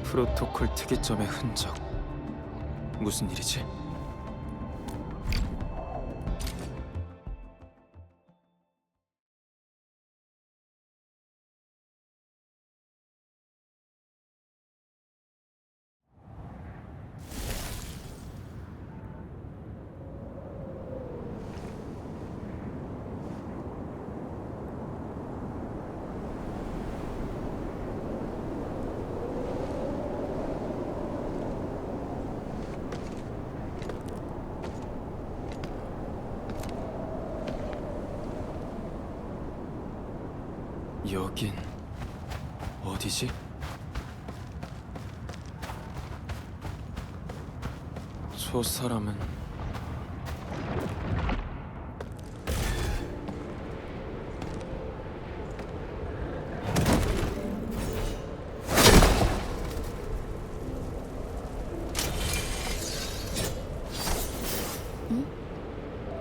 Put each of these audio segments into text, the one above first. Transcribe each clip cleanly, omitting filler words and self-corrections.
프로토콜 특이점의 흔적. 무슨 일이지? 여긴 어디지? 저 사람은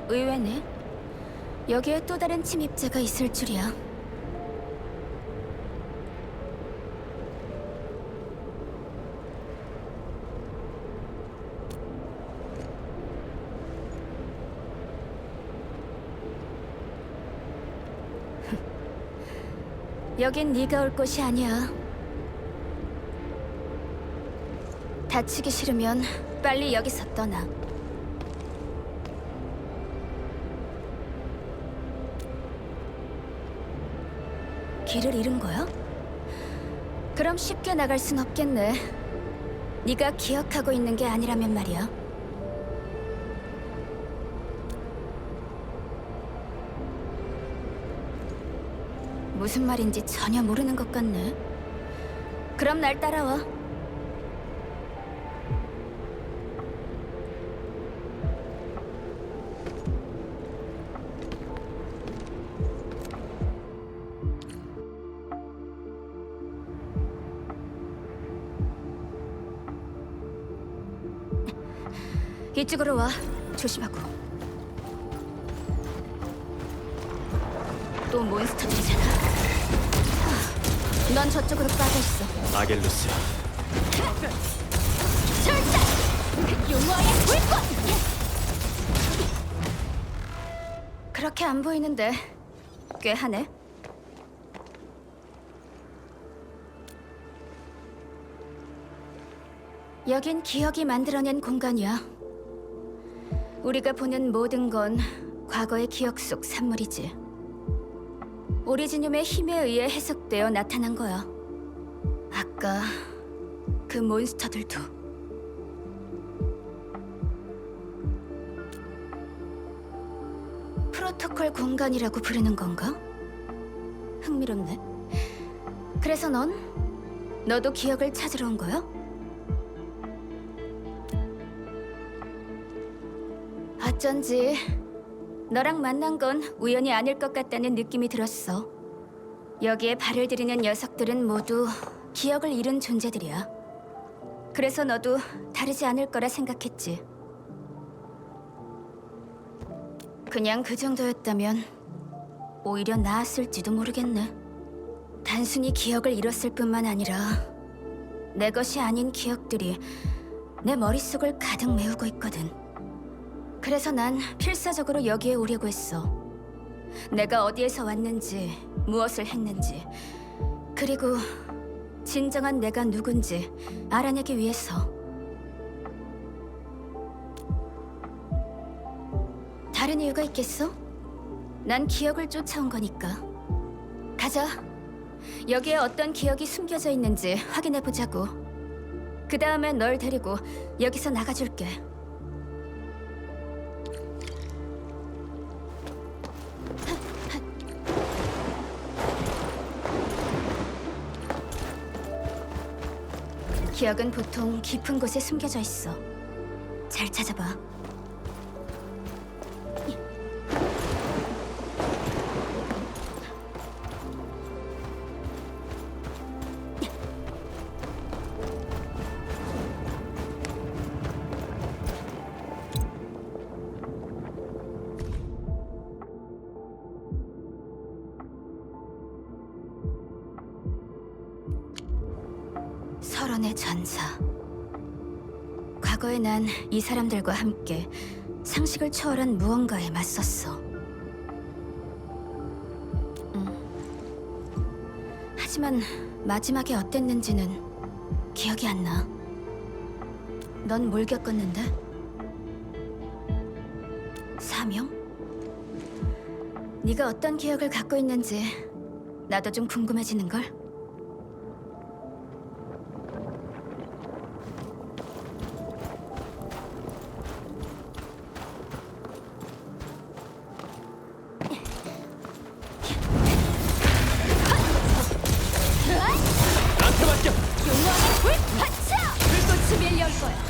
의외네. 여기에 또 다른 침입자가 있을 줄이야. 여긴 네가 올 곳이 아니야. 다치기 싫으면 빨리 여기서 떠나. 길을 잃은 거야? 그럼 쉽게 나갈 순 없겠네. 네가 기억하고 있는 게 아니라면 말이야. 무슨 말인지 전혀 모르는 것 같네. 그럼 날 따라와. 이쪽으로 와. 조심하고. 또 몬스터들이잖아. 넌 저쪽으로 빠져있어. 아겔루스야. 출사! 용어의 불꽃! 그렇게 안 보이는데 꽤 하네. 여긴 기억이 만들어낸 공간이야. 우리가 보는 모든 건 과거의 기억 속 산물이지. 오리지늄의 힘에 의해 해석되어 나타난 거야. 아까 그 몬스터들도. 프로토콜 공간이라고 부르는 건가? 흥미롭네. 그래서 너도 기억을 찾으러 온 거야? 어쩐지 너랑 만난 건 우연이 아닐 것 같다는 느낌이 들었어. 여기에 발을 들이는 녀석들은 모두 기억을 잃은 존재들이야. 그래서 너도 다르지 않을 거라 생각했지. 그냥 그 정도였다면 오히려 나았을지도 모르겠네. 단순히 기억을 잃었을 뿐만 아니라 내 것이 아닌 기억들이 내 머릿속을 가득 메우고 있거든. 그래서 난 필사적으로 여기에 오려고 했어. 내가 어디에서 왔는지, 무엇을 했는지, 그리고 진정한 내가 누군지 알아내기 위해서. 다른 이유가 있겠어? 난 기억을 쫓아온 거니까. 가자. 여기에 어떤 기억이 숨겨져 있는지 확인해보자고. 그 다음에 널 데리고 여기서 나가줄게. 기억은 보통 깊은 곳에 숨겨져 있어. 잘 찾아봐. 설원의 전사. 과거에 난 이 사람들과 함께 상식을 초월한 무언가에 맞섰어. 하지만 마지막에 어땠는지는 기억이 안 나. 넌 뭘 겪었는데? 사명? 네가 어떤 기억을 갖고 있는지 나도 좀 궁금해지는걸? 나한테 맡겨! 용왕의 불파차! 불꽃이 밀려올 거야.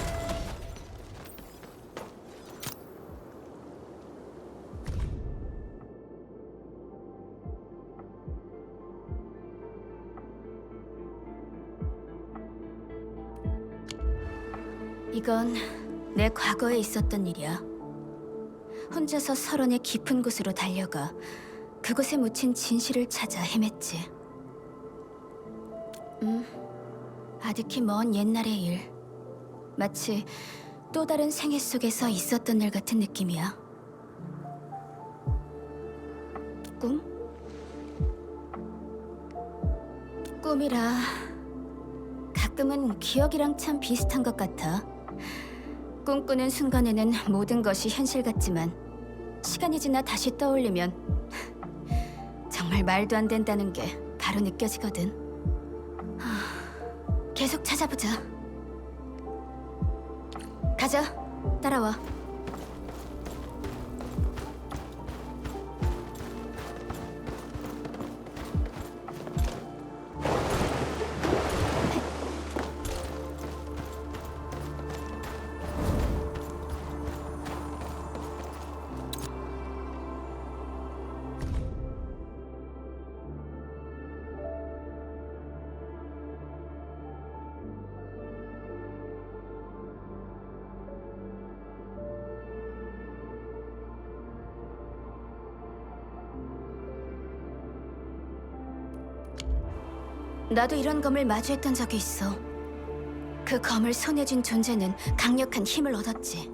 이건 내 과거에 있었던 일이야. 혼자서 설원의 깊은 곳으로 달려가 그곳에 묻힌 진실을 찾아 헤맸지. 아득히 먼 옛날의 일. 마치 또 다른 생애 속에서 있었던 일 같은 느낌이야. 꿈? 꿈이라 가끔은 기억이랑 참 비슷한 것 같아. 꿈꾸는 순간에는 모든 것이 현실 같지만 시간이 지나 다시 떠올리면 정말 말도 안 된다는 게 바로 느껴지거든. 계속 찾아보자. 가자. 따라와. 나도 이런 검을 마주했던 적이 있어. 그 검을 손에 쥔 존재는 강력한 힘을 얻었지.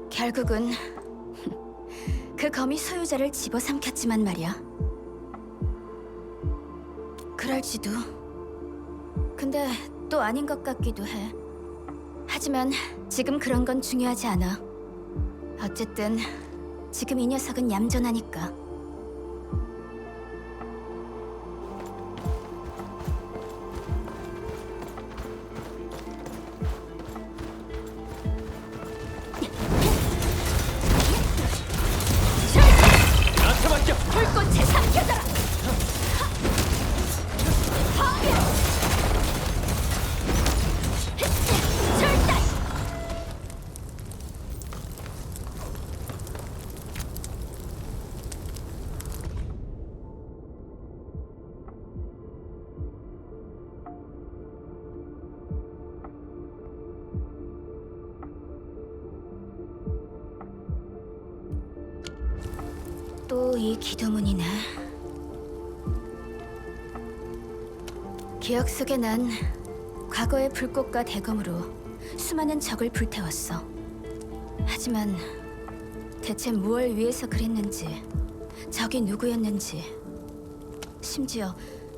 결국은 그 검이 소유자를 집어삼켰지만 말이야. 그럴지도. 근데 또 아닌 것 같기도 해. 하지만 지금 그런 건 중요하지 않아. 어쨌든 지금 이 녀석은 얌전하니까. 나한테 맡겨! 불꽃에 삼켜져라! 절단! 또 이 기도문이네. 기억 속에 난 과거의 불꽃과 대검으로 수많은 적을 불태웠어. 하지만 대체 무엇을 위해서 그랬는지, 적이 누구였는지, 심지어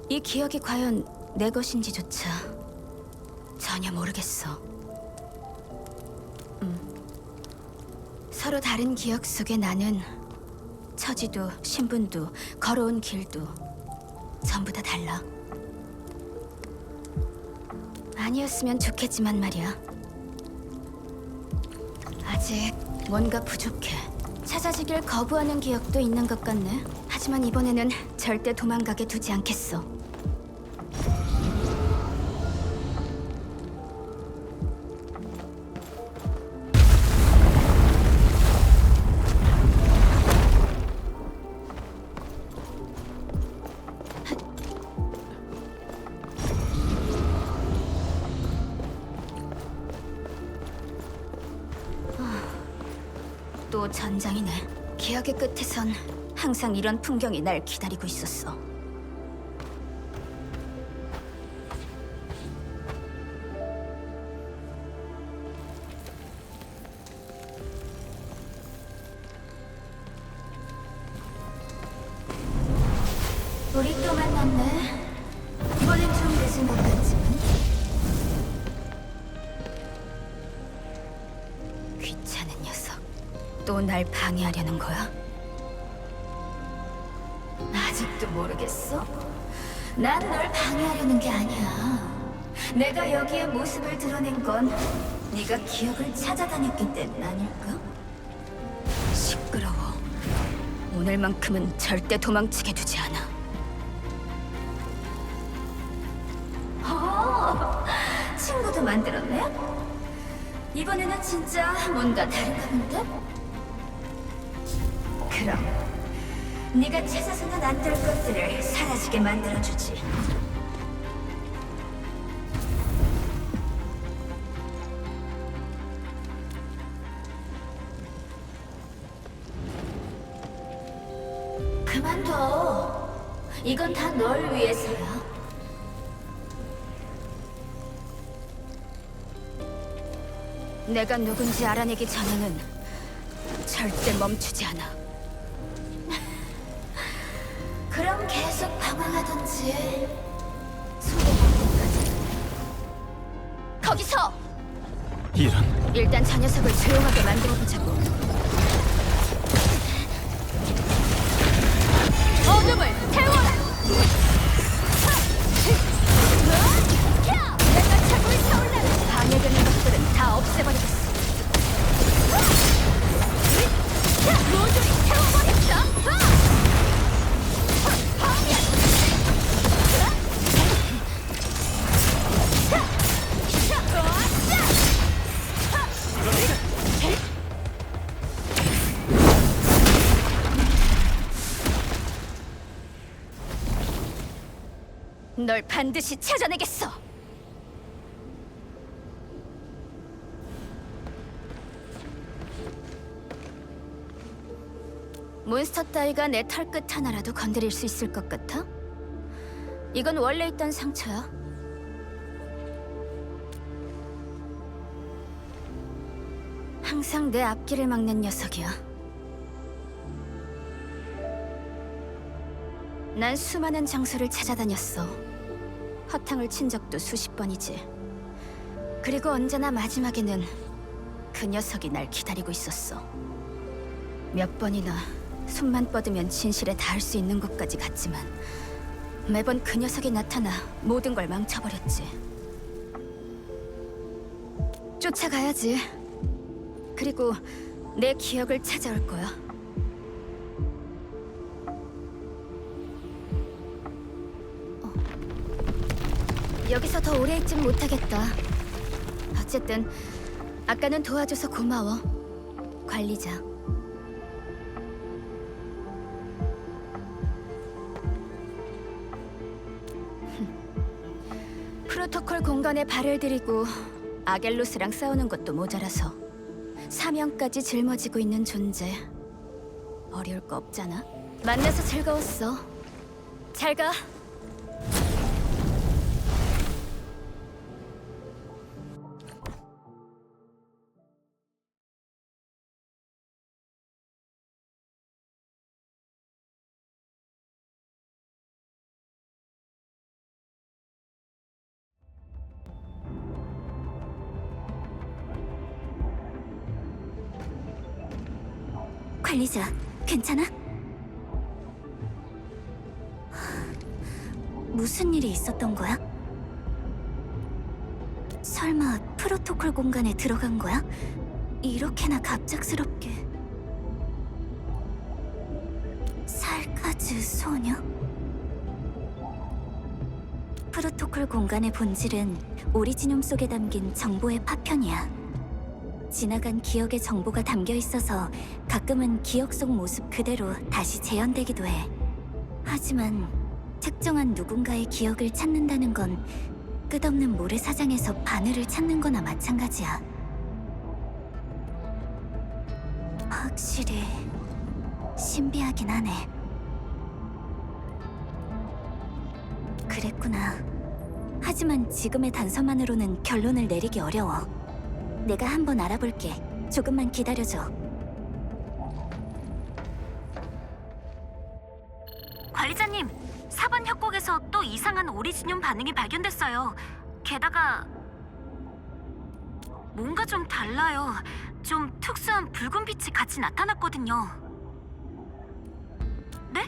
이 기억이 과연 내 것인지조차 전혀 모르겠어. 서로 다른 기억 속에 나는 처지도 신분도 걸어온 길도 전부 다 달라. 아니었으면 좋겠지만 말이야. 아직 뭔가 부족해. 찾아지길 거부하는 기억도 있는 것 같네. 하지만 이번에는 절대 도망가게 두지 않겠어. 또 전장이네. 기억의 끝에선 항상 이런 풍경이 날 기다리고 있었어. 우리 또 만났네. 이번엔 좀 늦은 것 같지만. 귀찮은 녀석. 또 날 방해하려는 거야? 아직도 모르겠어? 난 널 방해하려는 게 아니야. 내가 여기에 모습을 드러낸 건 네가 기억을 찾아다녔기 때문 아닐까? 시끄러워. 오늘만큼은 절대 도망치게 두지 않아. 친구도 만들었네? 이번에는 진짜 뭔가 다른가 본데? 그럼 네가 찾아서는 안 될 것들을 사라지게 만들어주지. 그만둬. 이건 다 널 위해서야. 내가 누군지 알아내기 전에는 절대 멈추지 않아. 그럼 계속 방황하던지 소개받기까지. 거기서! 이런. 일단 저 녀석을 조용하게 만들어보자고. 어둠을 태워라! 내가 차고에 타올라! 방해되는 것들은 다 없애버리겠어. 모조리 태워버렸어! 널 반드시 찾아내겠어. 몬스터 따위가 내 털끝 하나라도 건드릴 수 있을 것 같아? 이건 원래 있던 상처야. 항상 내 앞길을 막는 녀석이야. 난 수많은 장소를 찾아다녔어. 허탕을 친 적도 수십 번이지. 그리고 언제나 마지막에는 그 녀석이 날 기다리고 있었어. 몇 번이나 손만 뻗으면 진실에 닿을 수 있는 곳까지 갔지만 매번 그 녀석이 나타나 모든 걸 망쳐버렸지. 쫓아가야지. 그리고 내 기억을 찾아올 거야. 여기서 더 오래 있진 못하겠다. 어쨌든 아까는 도와줘서 고마워, 관리자. 프로토콜 공간에 발을 들이고 아겔로스랑 싸우는 것도 모자라서 사명까지 짊어지고 있는 존재. 어려울 거 없잖아. 만나서 즐거웠어. 잘 가. 관리자, 괜찮아? 무슨 일이 있었던 거야? 설마 프로토콜 공간에 들어간 거야? 이렇게나 갑작스럽게. 살카즈 소녀? 프로토콜 공간의 본질은 오리지늄 속에 담긴 정보의 파편이야. 지나간 기억의 정보가 담겨 있어서 가끔은 기억 속 모습 그대로 다시 재현되기도 해. 하지만 특정한 누군가의 기억을 찾는다는 건 끝없는 모래사장에서 바늘을 찾는 거나 마찬가지야. 확실히 신비하긴 하네. 그랬구나. 하지만 지금의 단서만으로는 결론을 내리기 어려워. 내가 한번 알아볼게. 조금만 기다려줘. 관리자님, 4번 협곡에서 또 이상한 오리지늄 반응이 발견됐어요. 게다가 뭔가 좀 달라요. 좀 특수한 붉은 빛이 같이 나타났거든요. 네?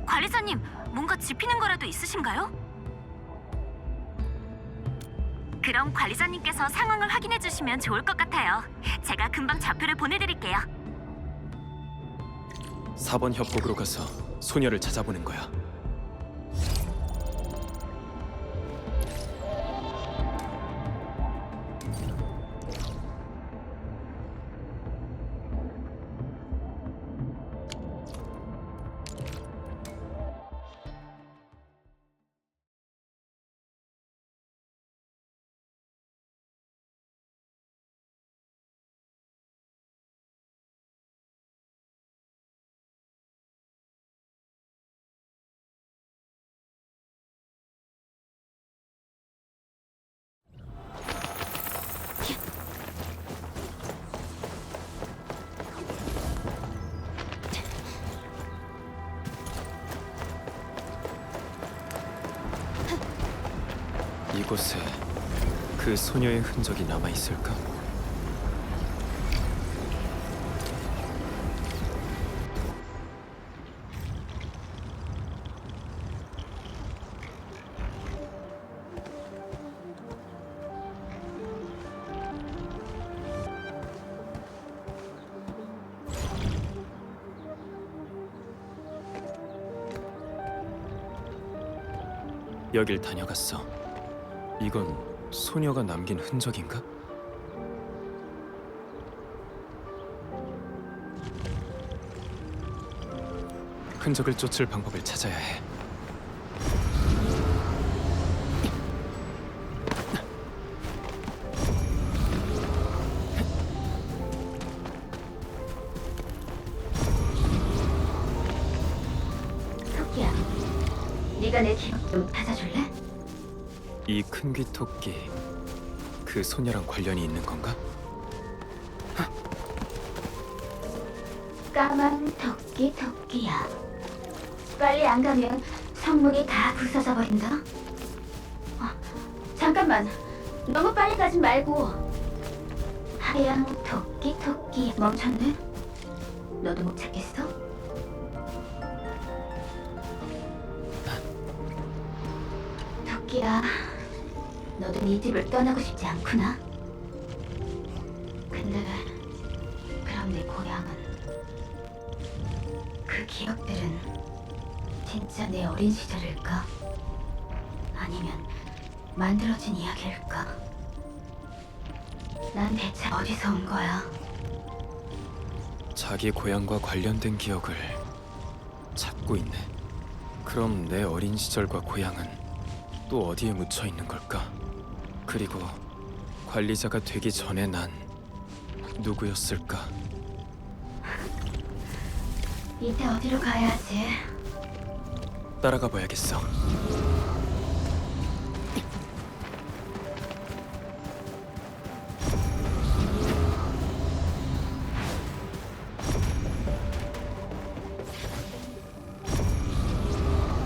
관리사님, 뭔가 짚히는 거라도 있으신가요? 그럼 관리자님께서 상황을 확인해 주시면 좋을 것 같아요. 제가 금방 좌표를 보내드릴게요. 4번 협곡으로 가서 소녀를 찾아보는 거야. 이곳에 그 소녀의 흔적이 남아 있을까? 여길 다녀갔어. 이건 소녀가 남긴 흔적인가? 흔적을 쫓을 방법을 찾아야 해. 토끼야, 네가 내 기억 좀 찾아줄래? 이 큰 귀 토끼, 그 소녀랑 관련이 있는 건가? 까만 토끼야. 빨리 안 가면 성문이 다 부서져 버린다. 잠깐만, 너무 빨리 가지 말고. 하얀 토끼 멈췄네. 너도 못 찾겠어? 토끼야, 너도 네 집을 떠나고 싶지 않구나. 근데 그럼 내 고향은, 그 기억들은 진짜 내 어린 시절일까? 아니면 만들어진 이야기일까? 난 대체 어디서 온 거야? 자기 고향과 관련된 기억을 찾고 있네. 그럼 내 어린 시절과 고향은 또 어디에 묻혀 있는 걸까? 그리고 관리자가 되기 전에 난 누구였을까? 이제 어디로 가야 하지? 따라가 봐야겠어.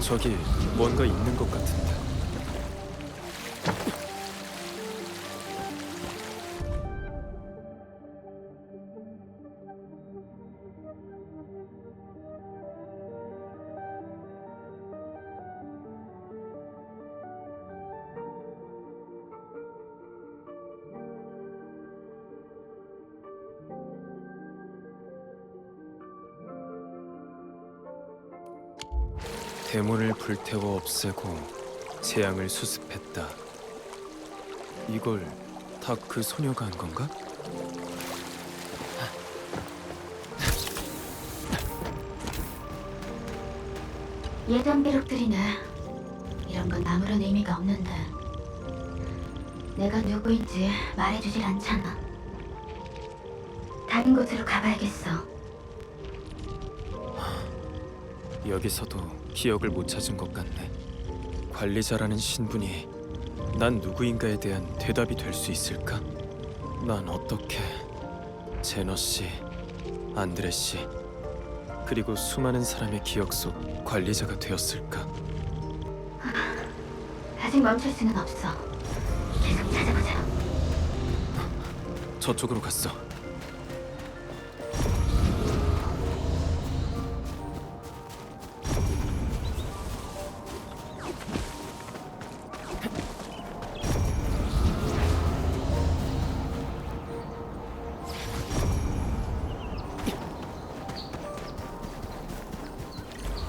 저기 뭔가 있는 것 같은데. 대문을 불태워 없애고 재앙을 수습했다. 이걸 다 그 소녀가 한 건가? 예전 기록들이네. 이런 건 아무런 의미가 없는데. 내가 누구인지 말해주질 않잖아. 다른 곳으로 가봐야겠어. 여기서도 기억을 못 찾은 것 같네. 관리자라는 신분이 난 누구인가에 대한 대답이 될 수 있을까? 난 어떻게 제너 씨, 안드레 씨, 그리고 수많은 사람의 기억 속 관리자가 되었을까? 아직 멈출 수는 없어. 계속 찾아보자. 저쪽으로 갔어.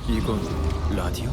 이건 라디오?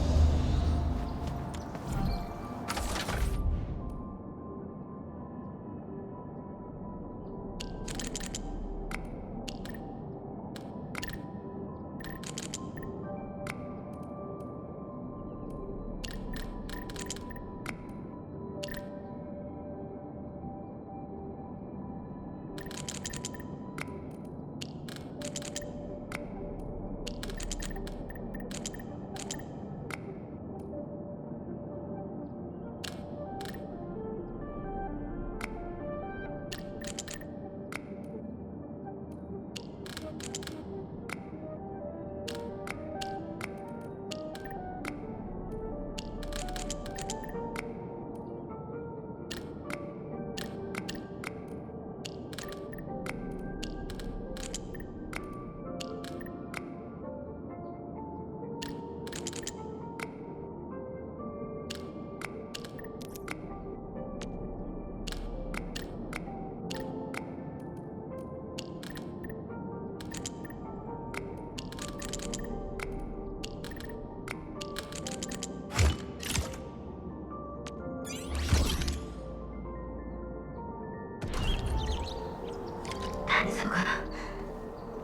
단서가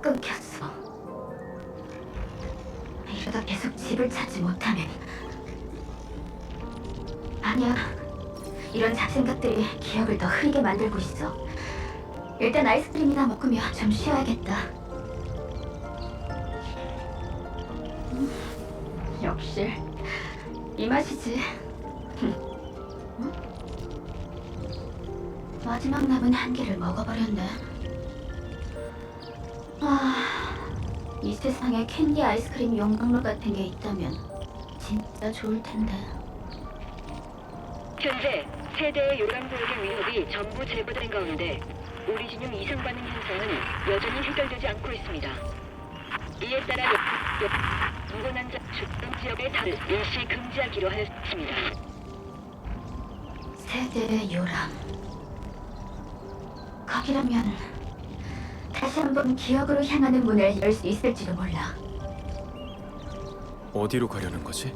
끊겼어. 이러다 계속 집을 찾지 못하면 아니야. 이런 잡생각들이 기억을 더 흐리게 만들고 있어. 일단 아이스크림이나 먹으며 좀 쉬어야겠다. 역시 이 맛이지. 응? 마지막 남은 한 개를 먹어버렸네. 이 세상에 캔디 아이스크림 용광로 같은 게 있다면 진짜 좋을 텐데. 현재 세대의 요람도록의 위협이 전부 제거된 가운데 오리지늄 이상 반응 현상은 여전히 해결되지 않고 있습니다. 이에 따라 무고난자 주변 지역의 달을 일시 금지하기로 하였습니다. 세대의 요람. 거기라면 다시 한번 기억으로 향하는 문을 열 수 있을지도 몰라. 어디로 가려는 거지?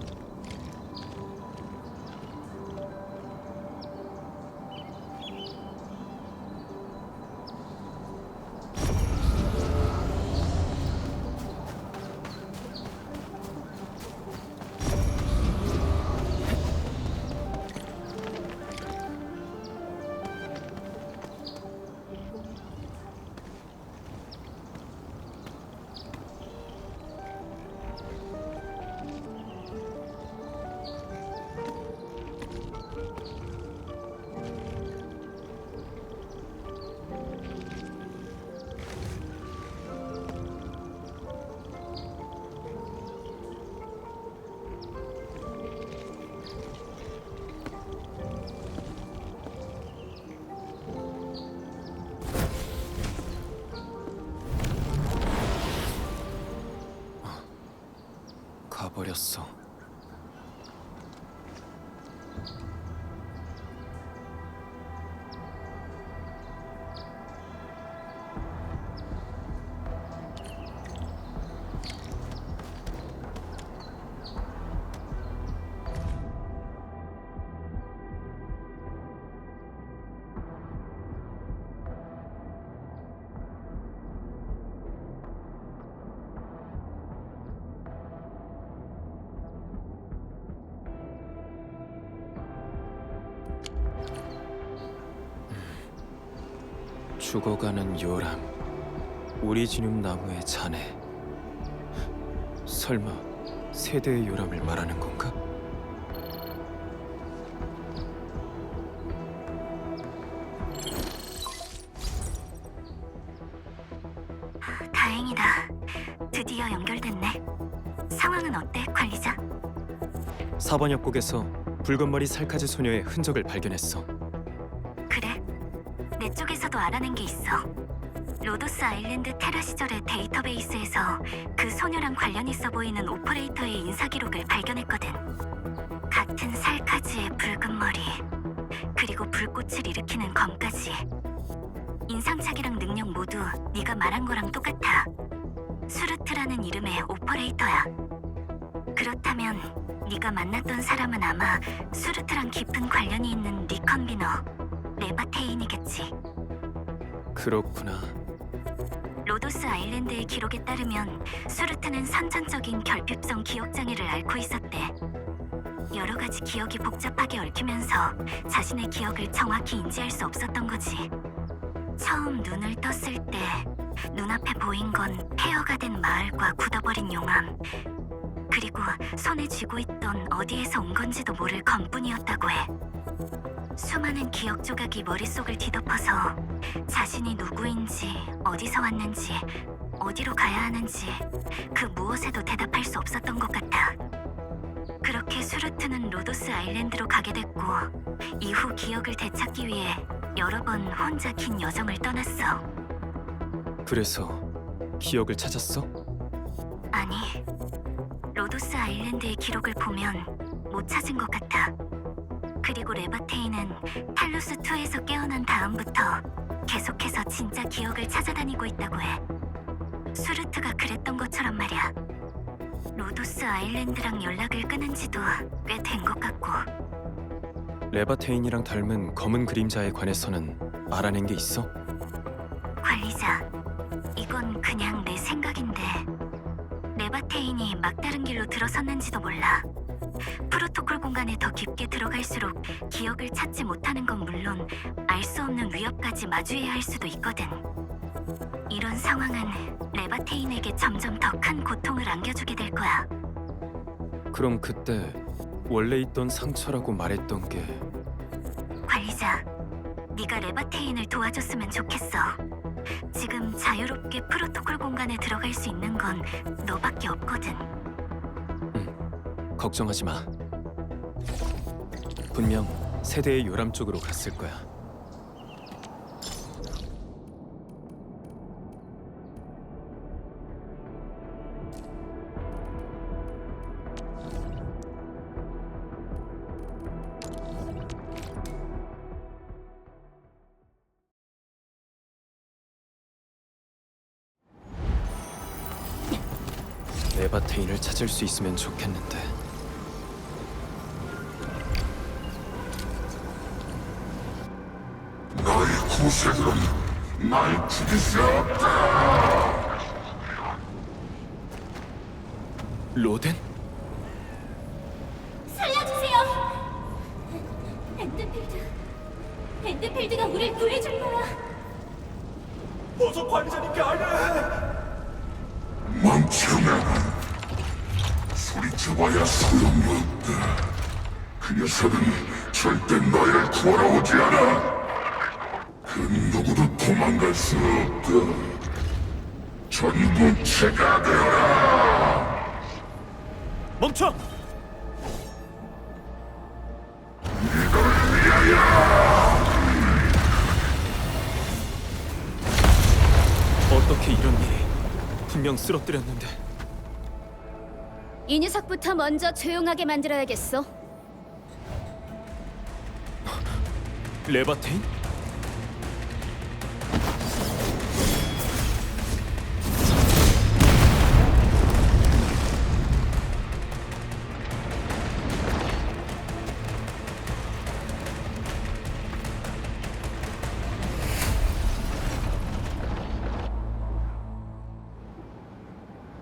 가버렸어. 죽어가는 요람, 오리지늄 나무의 잔해. 설마 세대의 요람을 말하는 건가? 다행이다. 드디어 연결됐네. 상황은 어때, 관리자? 4번 협곡에서 붉은 머리 살카즈 소녀의 흔적을 발견했어. 그래? 내 쪽에서도 알아낸 게 있어. 로도스 아일랜드 테라 시절의 데이터베이스에서 그 소녀랑 관련 있어 보이는 오퍼레이터의 인사 기록을 발견했거든. 같은 살카즈의 붉은 머리, 그리고 불꽃을 일으키는 검까지. 인상착이랑 능력 모두 네가 말한 거랑 똑같아. 수르트라는 이름의 오퍼레이터야. 그렇다면 네가 만났던 사람은 아마 수르트랑 깊은 관련이 있는 리컨비너, 레바테인이겠지. 그렇구나. 로도스 아일랜드의 기록에 따르면 수르트는 선천적인 결핍성 기억 장애를 앓고 있었대. 여러 가지 기억이 복잡하게 얽히면서 자신의 기억을 정확히 인지할 수 없었던 거지. 처음 눈을 떴을 때 눈앞에 보인 건 폐허가 된 마을과 굳어버린 용암, 그리고 손에 쥐고 있던 어디에서 온 건지도 모를 검뿐이었다고 해. 수많은 기억 조각이 머릿속을 뒤덮어서 자신이 누구인지, 어디서 왔는지, 어디로 가야 하는지 그 무엇에도 대답할 수 없었던 것 같아. 그렇게 수르트는 로도스 아일랜드로 가게 됐고 이후 기억을 되찾기 위해 여러 번 혼자 긴 여정을 떠났어. 그래서 기억을 찾았어? 아니, 로도스 아일랜드의 기록을 보면 못 찾은 것 같아. 그리고 레바테인은 탈루스2에서 깨어난 다음부터 계속해서 진짜 기억을 찾아다니고 있다고 해. 수르트가 그랬던 것처럼 말이야. 로도스 아일랜드랑 연락을 끊은 지도 꽤 된 것 같고. 레바테인이랑 닮은 검은 그림자에 관해서는 알아낸 게 있어? 관리자, 이건 그냥 내 생각인데 레바테인이 막다른 길로 들어섰는지도 몰라. 프로토콜 공간에 더 깊게 들어갈수록 기억을 찾지 못하는 건 물론 알 수 없는 위협까지 마주해야 할 수도 있거든. 이런 상황은 레바테인에게 점점 더 큰 고통을 안겨주게 될 거야. 그럼 그때 원래 있던 상처라고 말했던 게 관리자, 네가 레바테인을 도와줬으면 좋겠어. 지금 자유롭게 프로토콜 공간에 들어갈 수 있는 건 너밖에 없거든. 걱정하지 마. 분명 세대의 요람 쪽으로 갔을 거야. 레바테인을 찾을 수 있으면 좋겠는데. 너희 구세들은 날 죽일 수 없다. 로덴? 살려주세요. 엔드필드가 우릴 구해줄 거야. 어서 관리자님께 알려! 멈추면 소리쳐봐야 소용이 없다. 그 녀석은 절대 너희를 구하러 오지 않아. 그 누구도 도망갈 수 없다. 전부체가 되어라. 멈춰! 이걸 위하여. 어떻게 이런 일이? 분명 쓰러뜨렸는데. 이 녀석부터 먼저 조용하게 만들어야겠어. 레바테인?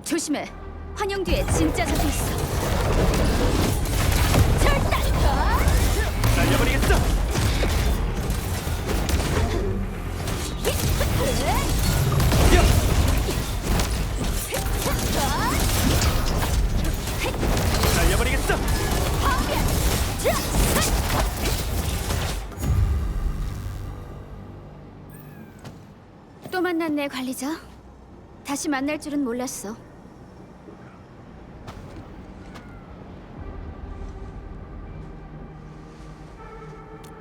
조심해. 환영 뒤에 진짜 적이 있어. 절단! 날려버리겠어! 날려버리겠어! 또 만났네, 관리자. 다시 만날 줄은 몰랐어.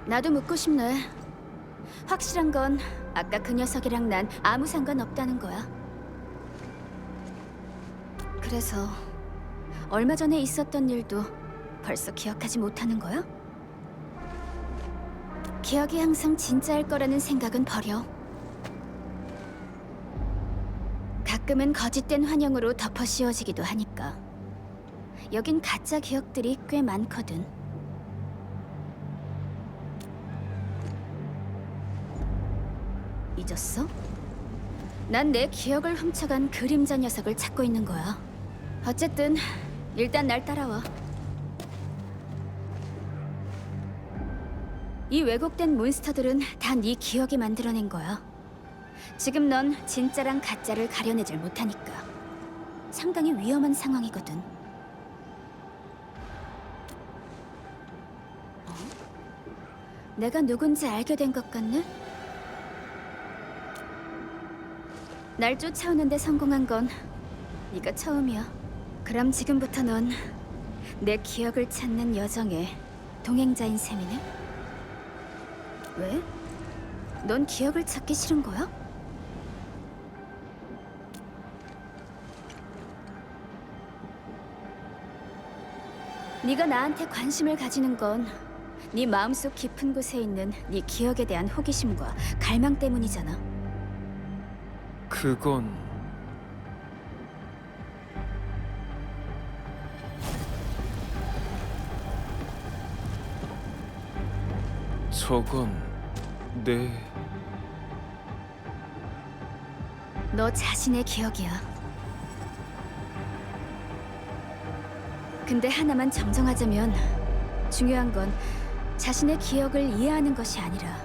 나도 묻고 싶네. 확실한 건 아까 그 녀석이랑 난 아무 상관없다는 거야. 그래서 얼마 전에 있었던 일도 벌써 기억하지 못하는 거야? 기억이 항상 진짜일 거라는 생각은 버려. 가끔은 거짓된 환영으로 덮어 씌워지기도 하니까. 여긴 가짜 기억들이 꽤 많거든. 잊었어? 난 내 기억을 훔쳐간 그림자 녀석을 찾고 있는 거야. 어쨌든 일단 날 따라와. 이 왜곡된 몬스터들은 다 네 기억이 만들어낸 거야. 지금 넌 진짜랑 가짜를 가려내질 못하니까. 상당히 위험한 상황이거든. 내가 누군지 알게 된 것 같네? 날 쫓아오는데 성공한 건 네가 처음이야. 그럼 지금부터 넌 내 기억을 찾는 여정의 동행자인 셈이네? 왜? 넌 기억을 찾기 싫은 거야? 네가 나한테 관심을 가지는 건 네 마음속 깊은 곳에 있는 네 기억에 대한 호기심과 갈망 때문이잖아. 그건 저건 내 너 자신의 기억이야. 근데 하나만 정정하자면 중요한 건 자신의 기억을 이해하는 것이 아니라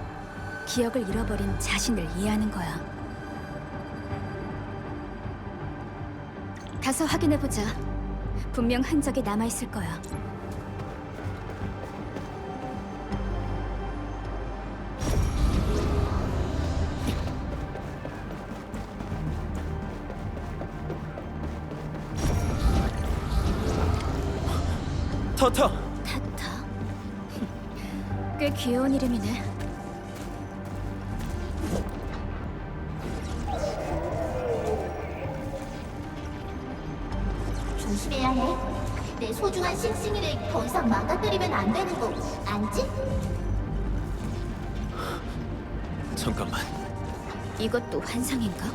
기억을 잃어버린 자신을 이해하는 거야. 가서 확인해보자. 분명 흔적이 남아있을 거야. 터터! 타타? 꽤 귀여운 이름이네. 조심해야 해. 내 소중한 싱싱이를 더 이상 망가뜨리면 안 되는 거 알지? 잠깐만. 이것도 환상인가?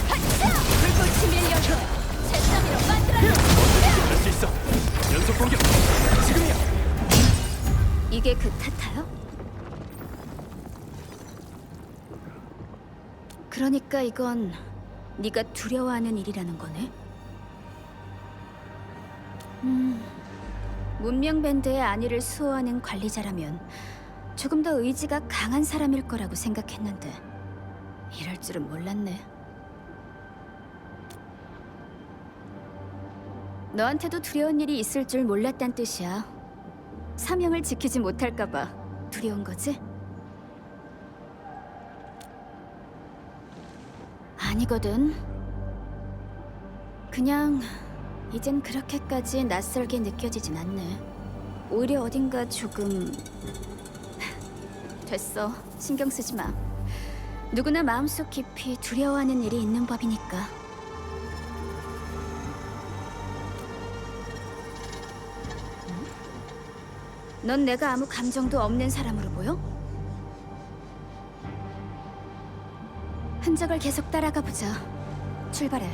불꽃이 밀려서 채점으로 할 수 있어. 연속 공격. 지금이야. 이게 그 타타요? 그러니까 이건 네가 두려워하는 일이라는 거네? 문명 밴드의 안위를 수호하는 관리자라면 조금 더 의지가 강한 사람일 거라고 생각했는데 이럴 줄은 몰랐네. 너한테도 두려운 일이 있을 줄 몰랐단 뜻이야. 사명을 지키지 못할까 봐 두려운 거지? 아니거든. 그냥 이젠 그렇게까지 낯설게 느껴지진 않네. 오히려 어딘가 조금... 됐어. 신경 쓰지 마. 누구나 마음속 깊이 두려워하는 일이 있는 법이니까. 넌 내가 아무 감정도 없는 사람으로 보여? 흔적을 계속 따라가 보자. 출발해.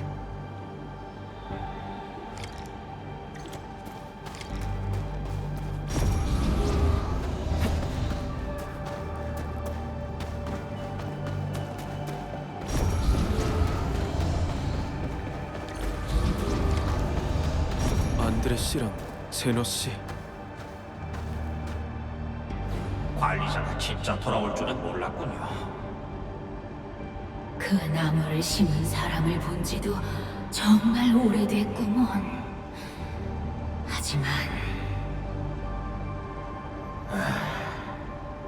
안드레 씨랑 제너 씨. 관리자가 진짜 돌아올 줄은 몰랐군요. 그 나무를 심은 사람을 본 지도 정말 오래됐구먼. 하지만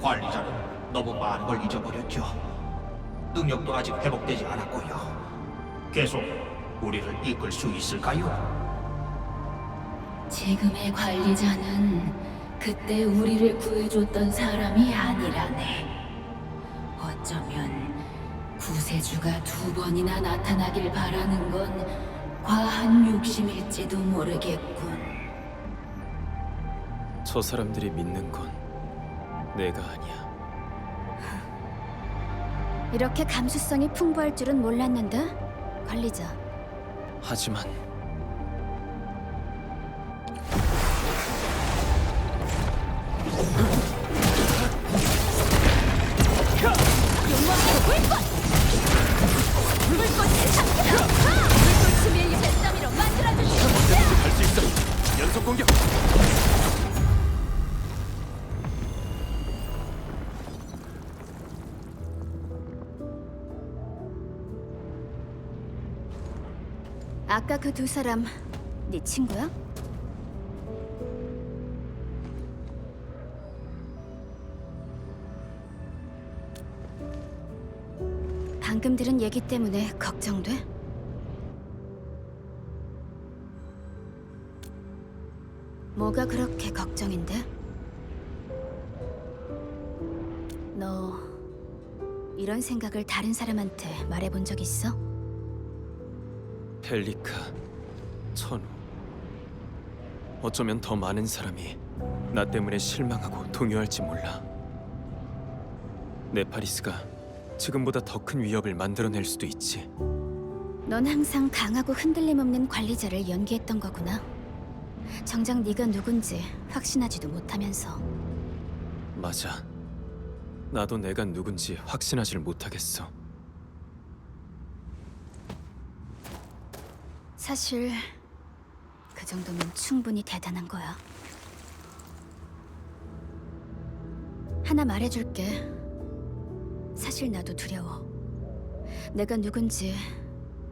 관리자는 너무 많은 걸 잊어버렸죠. 능력도 아직 회복되지 않았고요. 계속 우리를 이끌 수 있을까요? 지금의 관리자는 그때 우리를 구해줬던 사람이 아니라네. 어쩌면 구세주가 2번이나 나타나길 바라는 건 과한 욕심일지도 모르겠군. 저 사람들이 믿는 건 내가 아니야. 이렇게 감수성이 풍부할 줄은 몰랐는데, 관리자. 하지만 할 수 있어. 연속 공격. 아까 그 2 사람 네 친구야? 방금 들은 얘기 때문에 걱정돼? 뭐가 그렇게 걱정인데? 너 이런 생각을 다른 사람한테 말해본 적 있어? 펠리카, 천우. 어쩌면 더 많은 사람이 나 때문에 실망하고 동요할지 몰라. 네파리스가 지금보다 더 큰 위협을 만들어낼 수도 있지. 넌 항상 강하고 흔들림 없는 관리자를 연기했던 거구나. 정작 네가 누군지 확신하지도 못하면서. 맞아. 나도 내가 누군지 확신하질 못하겠어. 사실 그 정도면 충분히 대단한 거야. 하나 말해줄게. 사실 나도 두려워. 내가 누군지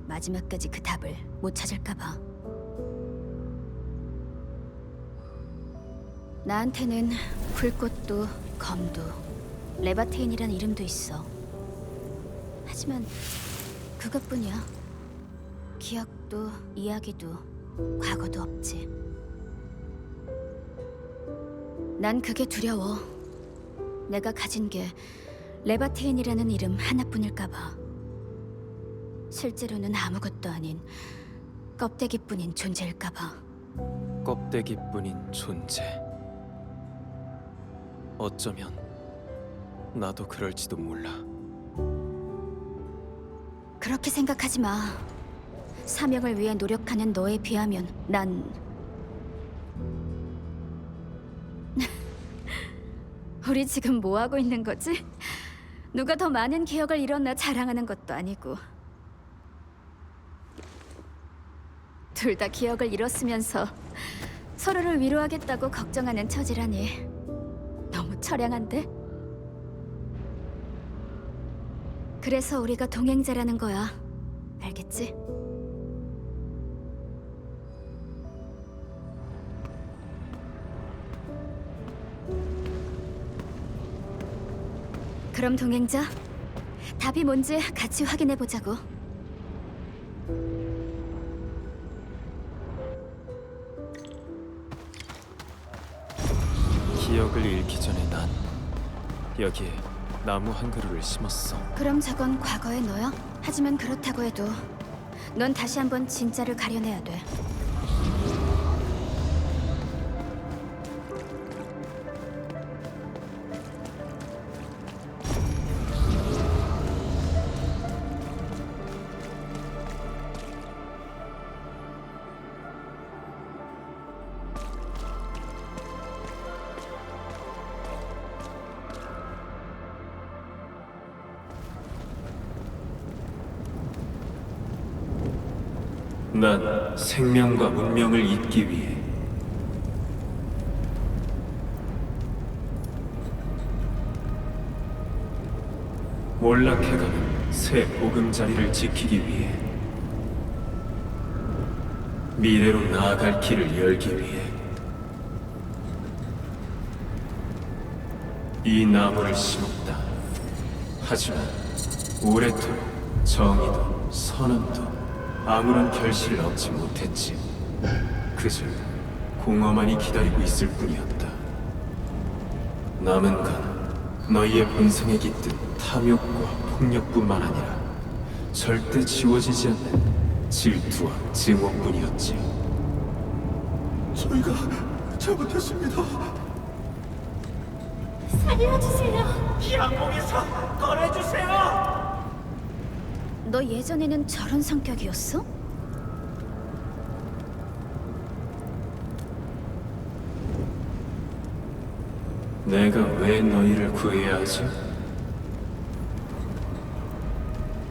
마지막까지 그 답을 못 찾을까 봐. 나한테는 불꽃도 검도 레바테인이란 이름도 있어. 하지만 그것뿐이야. 기억도 이야기도 과거도 없지. 난 그게 두려워. 내가 가진 게 레바테인이라는 이름 하나뿐일까 봐. 실제로는 아무것도 아닌 껍데기뿐인 존재일까 봐. 껍데기뿐인 존재. 어쩌면 나도 그럴지도 몰라. 그렇게 생각하지 마. 사명을 위해 노력하는 너에 비하면 난... 우리 지금 뭐 하고 있는 거지? 누가 더 많은 기억을 잃었나 자랑하는 것도 아니고. 둘 다 기억을 잃었으면서 서로를 위로하겠다고 걱정하는 처지라니 너무 처량한데? 그래서 우리가 동행자라는 거야. 알겠지? 그럼 동행자, 답이 뭔지 같이 확인해 보자고. 기억을 잃기 전에 난 여기에 나무 한 그루를 심었어. 그럼 저건 과거의 너야? 하지만 그렇다고 해도 넌 다시 한번 진짜를 가려내야 돼. 난 생명과 문명을 잇기 위해 몰락해가는 새 보금자리를 지키기 위해 미래로 나아갈 길을 열기 위해 이 나무를 심었다. 하지만 오래도록 정의도 선언도 아무런 결실을 얻지 못했지. 그저 공허만이 기다리고 있을 뿐이었다. 남은 건 너희의 본성에 깃든 탐욕과 폭력뿐만 아니라 절대 지워지지 않는 질투와 증오뿐이었지. 저희가 잘못했습니다. 살려주세요. 양봉에서 꺼내주세요. 너 예전에는 저런 성격이었어? 내가 왜 너희를 구해야 하지?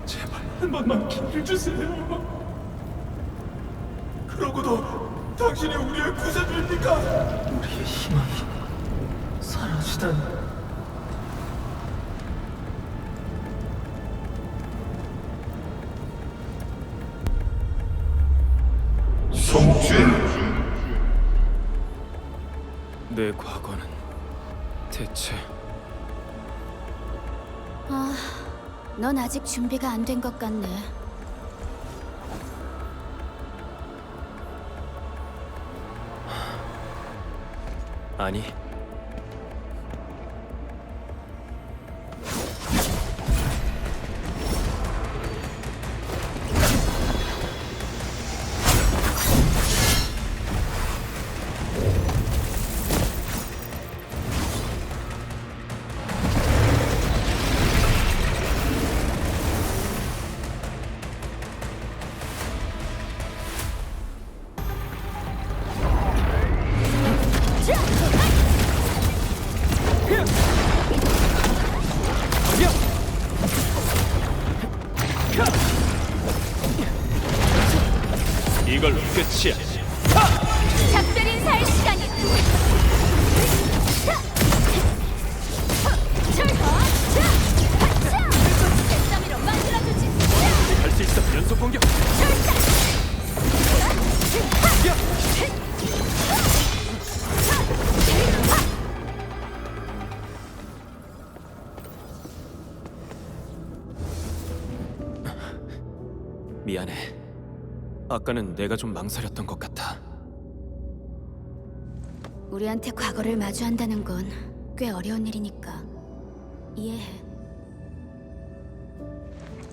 제발 한 번만 기회를 주세요. 그러고도 당신이 우리를 구해줍니까? 우리의 희망이 사라지다니. 성질. 내 과거는 대체 넌 아직 준비가 안 된 것 같네. 아니, 이걸로 끝이야. 작별 인사할 시간이야. 뱃더미로 만들어주지. 할 수 있어. 연속 공격. 미안해. 아까는 내가 좀 망설였던 것 같아. 우리한테 과거를 마주한다는 건 꽤 어려운 일이니까 이해해.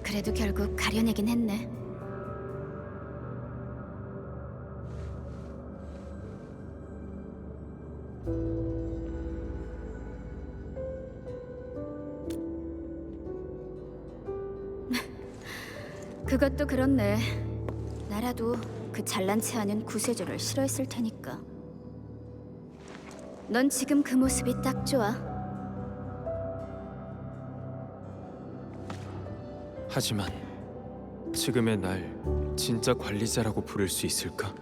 그래도 결국 가려내긴 했네. 그것도 그렇네. 나라도 그 잘난 체하는 구세주를 싫어했을 테니까. 넌 지금 그 모습이 딱 좋아. 하지만 지금의 날 진짜 관리자라고 부를 수 있을까?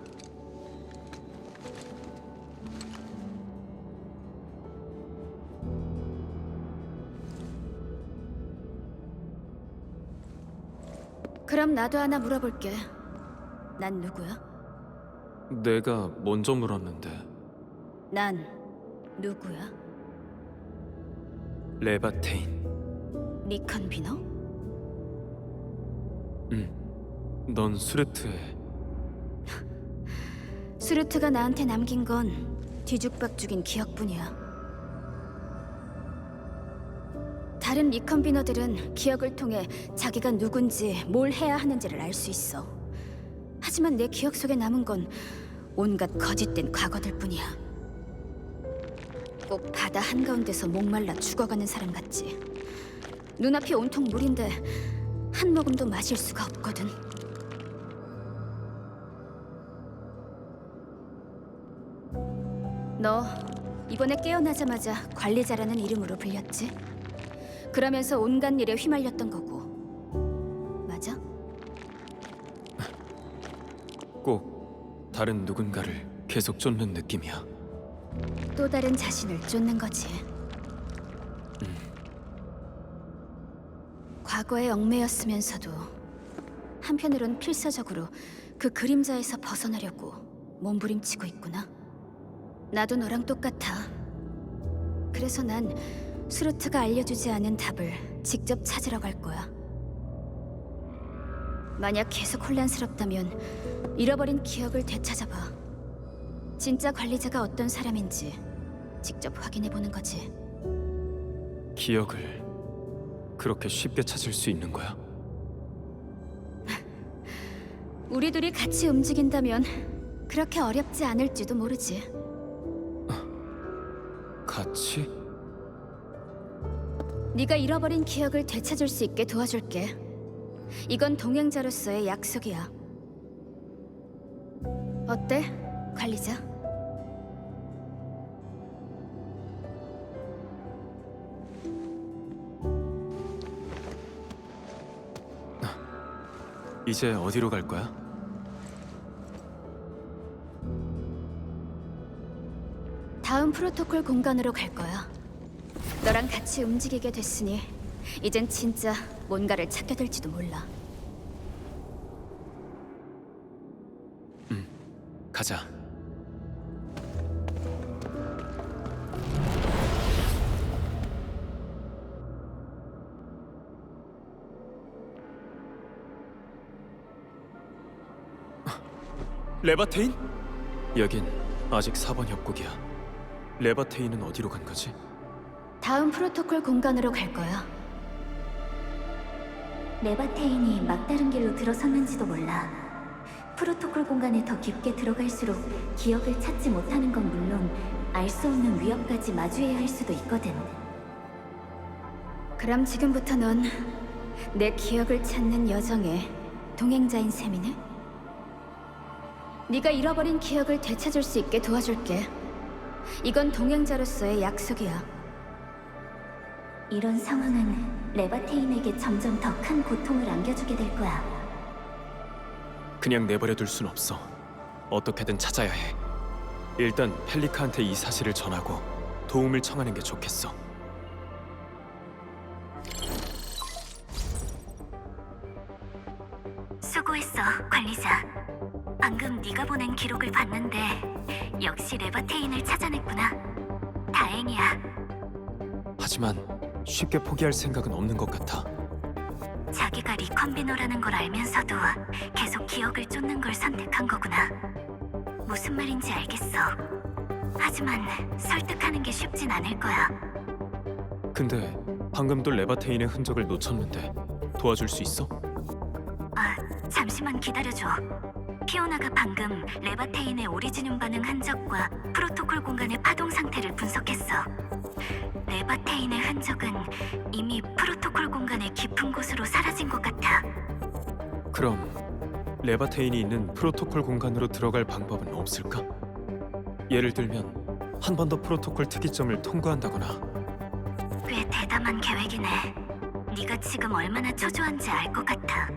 그럼 나도 하나 물어볼게. 난 누구야? 내가 먼저 물었는데. 난 누구야? 레바테인. 리컨 비너? 넌 수레트에 수르트가 나한테 남긴 건 뒤죽박죽인 기억뿐이야. 다른 리컨 비너들은 기억을 통해 자기가 누군지 뭘 해야 하는지를 알 수 있어. 하지만 내 기억 속에 남은 건 온갖 거짓된 과거들 뿐이야. 꼭 바다 한가운데서 목말라 죽어가는 사람 같지. 눈앞이 온통 물인데 한 모금도 마실 수가 없거든. 너 이번에 깨어나자마자 관리자라는 이름으로 불렸지? 그러면서 온갖 일에 휘말렸던 거고. 맞아? 꼭 다른 누군가를 계속 쫓는 느낌이야. 또 다른 자신을 쫓는 거지. 과거에 얽매였으면서도 한편으론 필사적으로 그 그림자에서 벗어나려고 몸부림치고 있구나. 나도 너랑 똑같아. 그래서 난 수르트가 알려주지 않은 답을 직접 찾으러 갈 거야. 만약 계속 혼란스럽다면 잃어버린 기억을 되찾아봐. 진짜 관리자가 어떤 사람인지 직접 확인해보는 거지. 기억을 그렇게 쉽게 찾을 수 있는 거야? 우리 둘이 같이 움직인다면 그렇게 어렵지 않을지도 모르지. 같이? 네가 잃어버린 기억을 되찾을 수 있게 도와줄게. 이건 동행자로서의 약속이야. 어때, 관리자? 이제 어디로 갈 거야? 다음 프로토콜 공간으로 갈 거야. 너랑 같이 움직이게 됐으니 이젠 진짜 뭔가를 찾게 될지도 몰라. 가자. 레바테인? 여긴 아직 4번 협곡이야. 레바테인은 어디로 간 거지? 다음 프로토콜 공간으로 갈 거야. 레바테인이 막다른 길로 들어섰는지도 몰라. 프로토콜 공간에 더 깊게 들어갈수록 기억을 찾지 못하는 건 물론 알 수 없는 위협까지 마주해야 할 수도 있거든. 그럼 지금부터 넌 내 기억을 찾는 여정의 동행자인 셈이네? 네가 잃어버린 기억을 되찾을 수 있게 도와줄게. 이건 동행자로서의 약속이야. 이런 상황은 레바테인에게 점점 더 큰 고통을 안겨주게 될 거야. 그냥 내버려둘 순 없어. 어떻게든 찾아야 해. 일단 펠리카한테 이 사실을 전하고 도움을 청하는 게 좋겠어. 수고했어, 관리자. 방금 네가 보낸 기록을 봤는데 역시 레바테인을 찾아냈구나. 다행이야. 하지만 쉽게 포기할 생각은 없는 것 같아. 자기가 리컨비너라는 걸 알면서도 계속 기억을 쫓는 걸 선택한 거구나. 무슨 말인지 알겠어. 하지만 설득하는 게 쉽진 않을 거야. 근데 방금도 레바테인의 흔적을 놓쳤는데 도와줄 수 있어? 아, 잠시만 기다려줘. 피오나가 방금 레바테인의 오리지늄 반응 흔적과 프로토콜 공간의 파동 상태를 분석했어. 레바테인의 흔적은 이미 프로토콜 공간의 깊은 곳으로 사라진 것 같아. 그럼 레바테인이 있는 프로토콜 공간으로 들어갈 방법은 없을까? 예를 들면 한 번 더 프로토콜 특이점을 통과한다거나. 꽤 대담한 계획이네. 네가 지금 얼마나 초조한지 알 것 같아.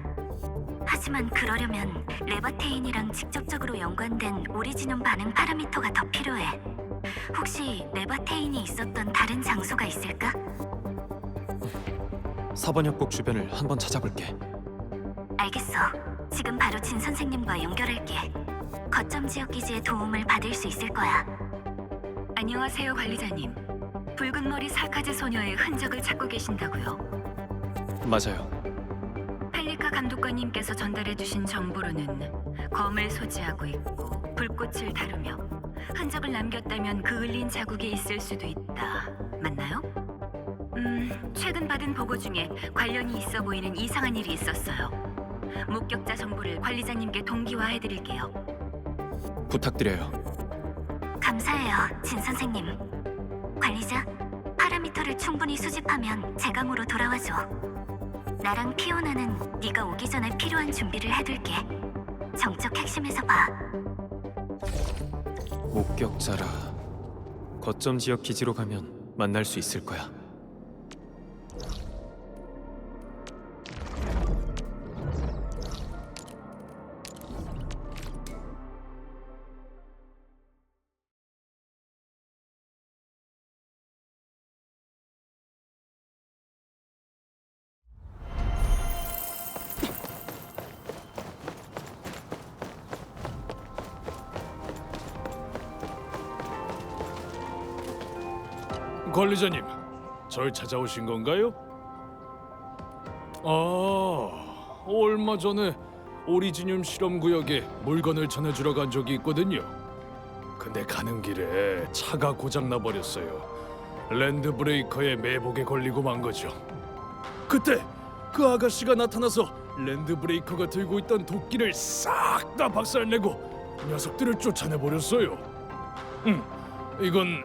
하지만 그러려면 레바테인이랑 직접적으로 연관된 오리지눔 반응 파라미터가 더 필요해. 혹시 레바테인이 있었던 다른 장소가 있을까? 4번 협곡 주변을 한번 찾아볼게. 알겠어. 지금 바로 진 선생님과 연결할게. 거점 지역 기지의 도움을 받을 수 있을 거야. 안녕하세요, 관리자님. 붉은 머리 사카즈 소녀의 흔적을 찾고 계신다고요? 맞아요. 펠리카 감독관님께서 전달해주신 정보로는 검을 소지하고 있고 불꽃을 다루며 흔적을 남겼다면 그을린 자국이 있을 수도 있다. 맞나요? 최근 받은 보고 중에 관련이 있어 보이는 이상한 일이 있었어요. 목격자 정보를 관리자님께 동기화해드릴게요. 부탁드려요. 감사해요, 진 선생님. 관리자, 파라미터를 충분히 수집하면 제강으로 돌아와줘. 나랑 피오나는 네가 오기 전에 필요한 준비를 해둘게. 정적 핵심에서 봐. 목격자라. 거점 지역 기지로 가면 만날 수 있을 거야. 관리자님, 절 찾아오신 건가요? 아, 얼마 전에 오리지늄 실험 구역에 물건을 전해주러 간 적이 있거든요. 근데 가는 길에 차가 고장나 버렸어요. 랜드 브레이커에 매복에 걸리고 만 거죠. 그때 그 아가씨가 나타나서 랜드 브레이커가 들고 있던 도끼를 싹 다 박살내고 녀석들을 쫓아내 버렸어요. 이건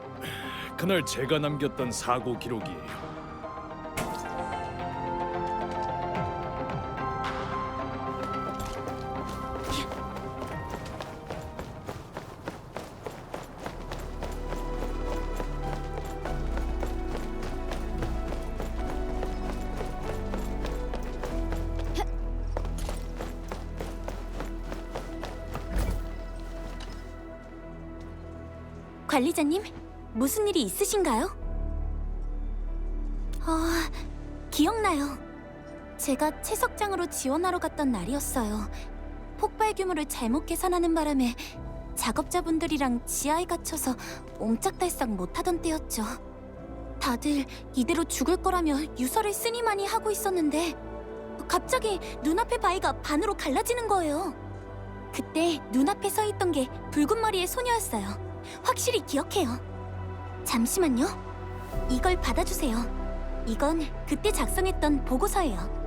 그날 제가 남겼던 사고 기록이에요. 관리자님, 무슨 일이 있으신가요? 기억나요. 제가 채석장으로 지원하러 갔던 날이었어요. 폭발 규모를 잘못 계산하는 바람에 작업자분들이랑 지하에 갇혀서 옴짝달싹 못하던 때였죠. 다들 이대로 죽을 거라며 유서를 쓰니만이 하고 있었는데 갑자기 눈앞의 바위가 반으로 갈라지는 거예요. 그때 눈앞에 서 있던 게 붉은 머리의 소녀였어요. 확실히 기억해요. 잠시만요. 이걸 받아주세요. 이건 그때 작성했던 보고서예요.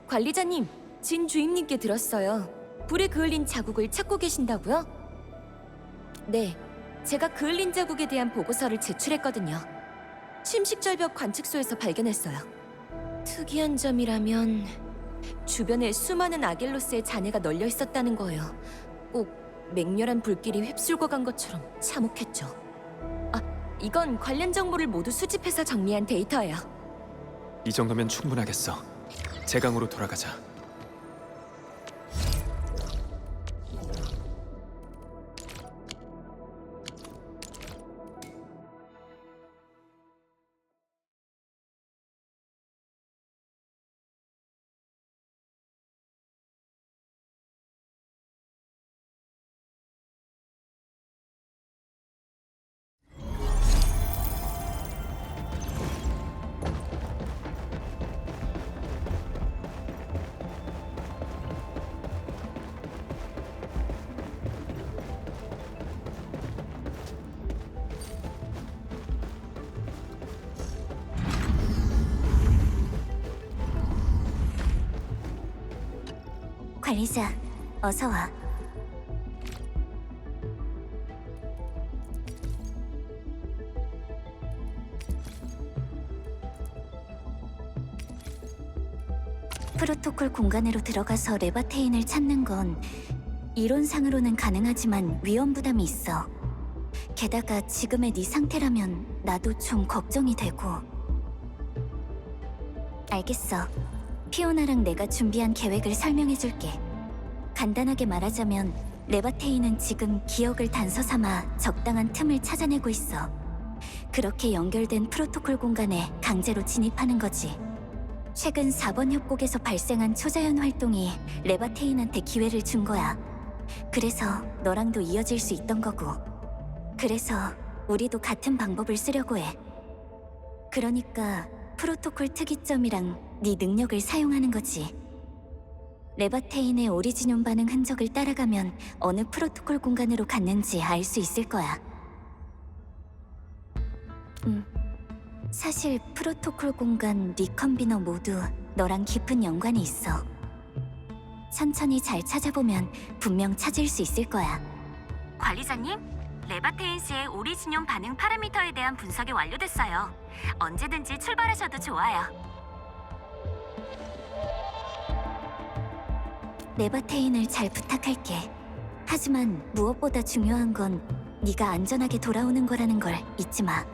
관리자님, 진 주임님께 들었어요. 불에 그을린 자국을 찾고 계신다고요? 네, 제가 그을린 자국에 대한 보고서를 제출했거든요. 침식절벽 관측소에서 발견했어요. 특이한 점이라면 주변에 수많은 아겔로스의 잔해가 널려 있었다는 거예요. 꼭 맹렬한 불길이 휩쓸고 간 것처럼 참혹했죠. 이건 관련 정보를 모두 수집해서 정리한 데이터예요. 이 정도면 충분하겠어. 제강으로 돌아가자. 관리자, 어서 와. 프로토콜 공간으로 들어가서 레바테인을 찾는 건 이론상으로는 가능하지만 위험 부담이 있어. 게다가 지금의 네 상태라면 나도 좀 걱정이 되고. 알겠어. 피오나랑 내가 준비한 계획을 설명해줄게. 간단하게 말하자면 레바테인은 지금 기억을 단서 삼아 적당한 틈을 찾아내고 있어. 그렇게 연결된 프로토콜 공간에 강제로 진입하는 거지. 최근 4번 협곡에서 발생한 초자연 활동이 레바테인한테 기회를 준 거야. 그래서 너랑도 이어질 수 있던 거고. 그래서 우리도 같은 방법을 쓰려고 해. 그러니까 프로토콜 특이점이랑 네 능력을 사용하는 거지. 레바테인의 오리지뇽 반응 흔적을 따라가면 어느 프로토콜 공간으로 갔는지 알 수 있을 거야. 사실 프로토콜 공간, 리컨비너 모두 너랑 깊은 연관이 있어. 천천히 잘 찾아보면 분명 찾을 수 있을 거야. 관리자님, 레바테인 씨의 오리지뇽 반응 파라미터에 대한 분석이 완료됐어요. 언제든지 출발하셔도 좋아요. 레바테인을 잘 부탁할게. 하지만 무엇보다 중요한 건 네가 안전하게 돌아오는 거라는 걸 잊지 마.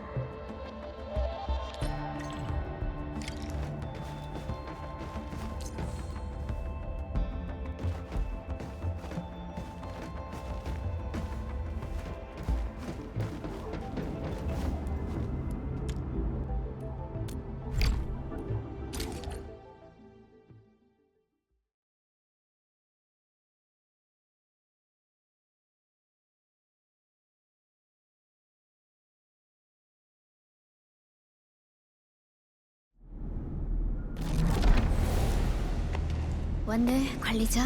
왔네, 관리자.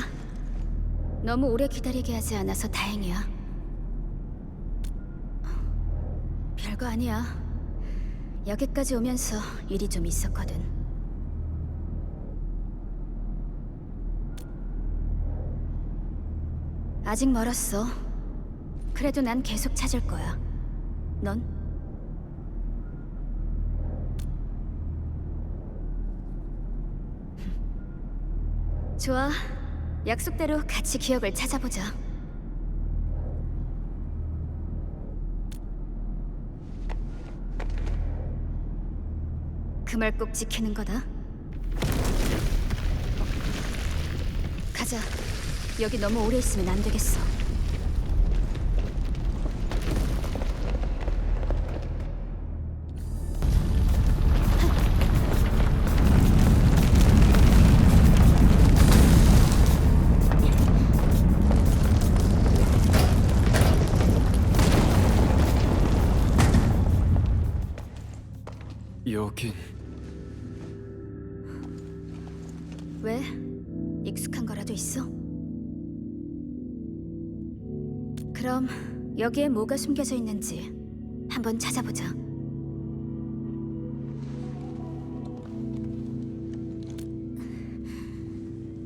너무 오래 기다리게 하지 않아서 다행이야. 별거 아니야. 여기까지 오면서 일이 좀 있었거든. 아직 멀었어. 그래도 난 계속 찾을 거야. 넌? 좋아. 약속대로 같이 기억을 찾아보자. 그 말 꼭 지키는 거다. 가자. 여기 너무 오래 있으면 안 되겠어. 여긴 왜? 익숙한 거라도 있어? 그럼 여기에 뭐가 숨겨져 있는지 한번 찾아보자.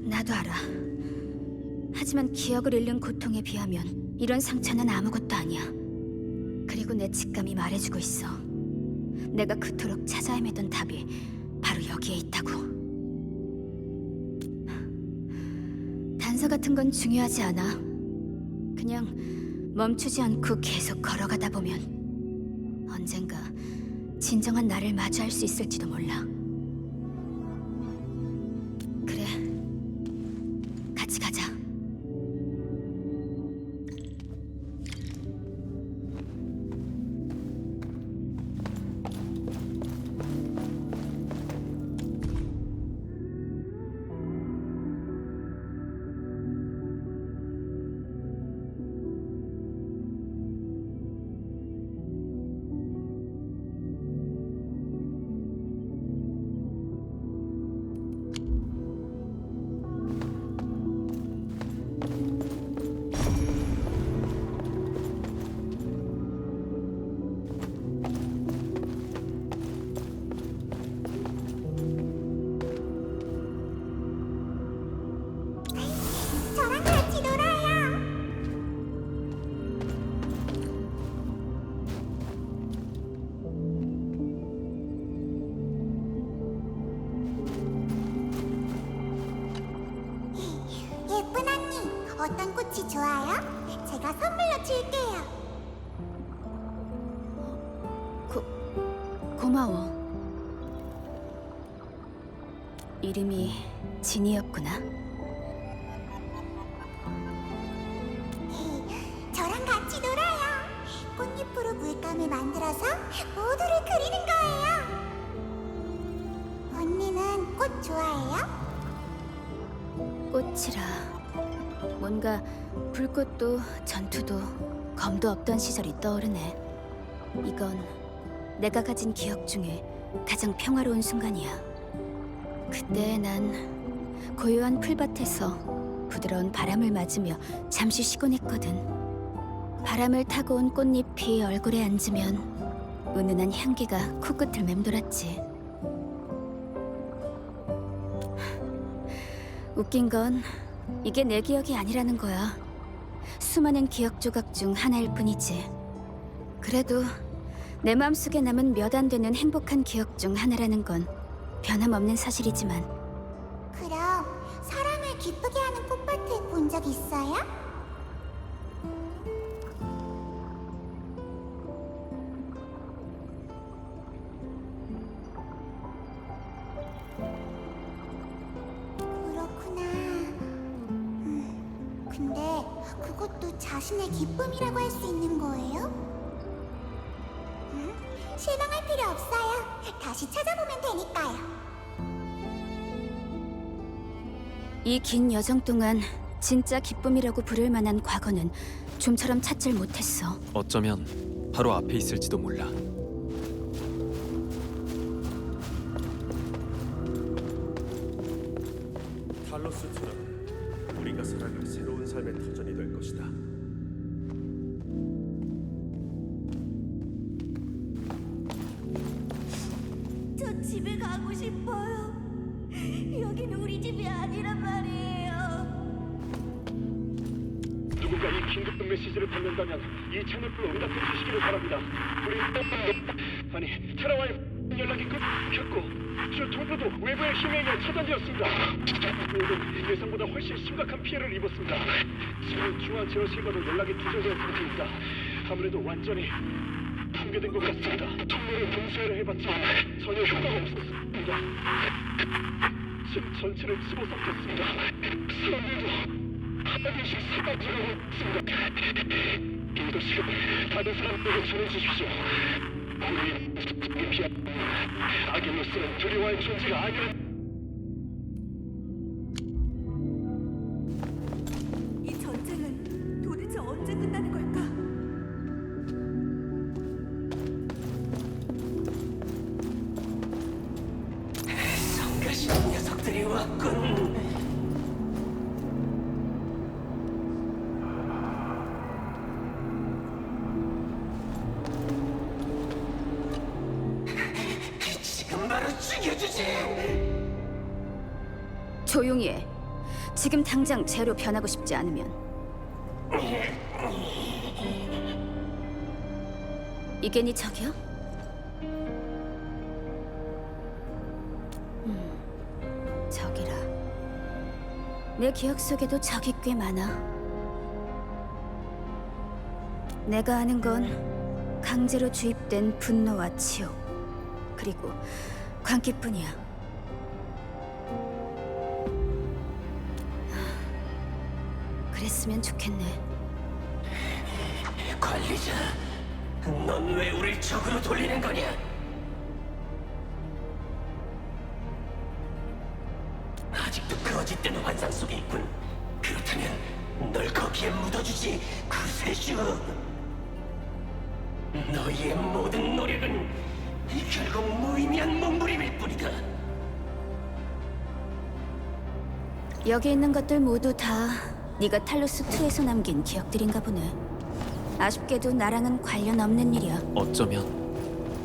나도 알아. 하지만 기억을 잃는 고통에 비하면 이런 상처는 아무것도 아니야. 그리고 내 직감이 말해주고 있어. 내가 그토록 찾아 헤매던 답이 바로 여기에 있다고. 단서 같은 건 중요하지 않아. 그냥 멈추지 않고 계속 걸어가다 보면 언젠가 진정한 나를 마주할 수 있을지도 몰라. 그래, 같이 가자. 저랑 같이 놀아요. 예쁜 언니, 어떤 꽃이 좋아요? 제가 선물로 줄게요. 고마워. 이름이 진이었구나. 저랑 같이 놀아요. 꽃잎으로 물감을 만들어서 모두를 그리는 거예요. 언니는 꽃 좋아해요? 꽃이라 뭔가 불꽃도 전투도 검도 없던 시절이 떠오르네. 이건 내가 가진 기억 중에 가장 평화로운 순간이야. 그때 난 고요한 풀밭에서 부드러운 바람을 맞으며 잠시 쉬곤 했거든. 바람을 타고 온 꽃잎이 얼굴에 앉으면 은은한 향기가 코끝을 맴돌았지. 웃긴 건 이게 내 기억이 아니라는 거야. 수많은 기억 조각 중 하나일 뿐이지. 그래도 내 마음속에 남은 몇 안 되는 행복한 기억 중 하나라는 건 변함없는 사실이지만. 그럼 사람을 기쁘게 하는 꽃밭을 본 적 있어요? 그렇구나. 근데 그것도 자신의 기쁨이라고 할 수 있는 거예요? 실망할 필요 없어요. 다시 찾아보면 되니까요. 이 긴 여정 동안 진짜 기쁨이라고 부를 만한 과거는 좀처럼 찾질 못했어. 어쩌면 바로 앞에 있을지도 몰라. 탈로스2는 우리가 살아갈 새로운 삶의 터전이 될 것이다. 저 집에 가고 싶어요. 여긴 우리 집이 아니란 말이에요. 누군가 이 긴급 메시지를 받는다면 이 채널로 응답해 주시기를 바랍니다. 우리 아니 테라와의 연락이 끊겼고 주 동부도 외부의 힘에 의해 차단되었습니다. 우리는 예상보다 훨씬 심각한 피해를 입었습니다. 지금 중앙 제어실과도 연락이 두절된 상태입니다. 아무래도 완전히 붕괴된 것 같습니다. 통로를 봉쇄를 해봤지만 전혀 효과가 없었습니다. 집 전체를 집어삼켰습니다. 사람들도 하나씩 사라지고 있습니다. 이것을 다른 사람들에게 전해주십시오. 우리 피한 아겔로스는 두려워할 존재가 아니라 이 전쟁은 도대체 언제 끝나는 걸까? 성가시는 녀석들이 왔군. 지금 바로 죽여주지. 조용히 해. 지금 당장 쟤로 변하고 싶지 않으면. 이게 네 적이야? 적이라. 내 기억 속에도 적이 꽤 많아. 내가 아는 건 강제로 주입된 분노와 치욕, 그리고 광기뿐이야. 그랬으면 좋겠네. 관리자, 넌 왜 우릴 적으로 돌리는 거냐? 아직도 그 어짓된 환상 속에 있군. 그렇다면 널 거기에 묻어주지, 구세주. 너희의 모든 노력은 결국 무의미한 몸부림일 뿐이다. 여기 있는 것들 모두 다 네가 탈로스2에서 남긴 기억들인가 보네. 아쉽게도 나랑은 관련 없는 일이야. 어쩌면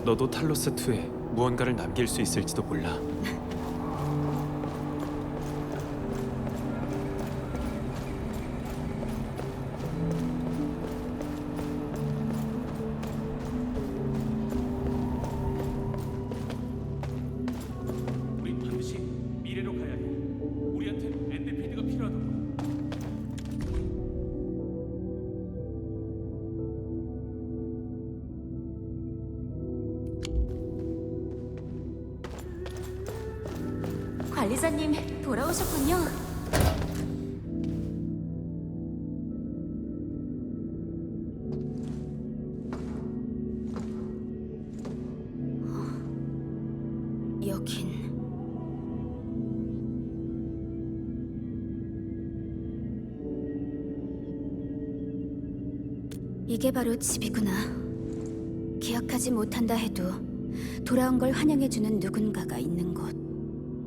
너도 탈로스2에 무언가를 남길 수 있을지도 몰라. 우리 반드시 미래로 가야 해. 우리한테 엔드필드가 필요하다고. 관리자님 돌아오셨군요. 여긴 이게 바로 집이구나. 기억하지 못한다 해도 돌아온 걸 환영해주는 누군가가 있는 곳.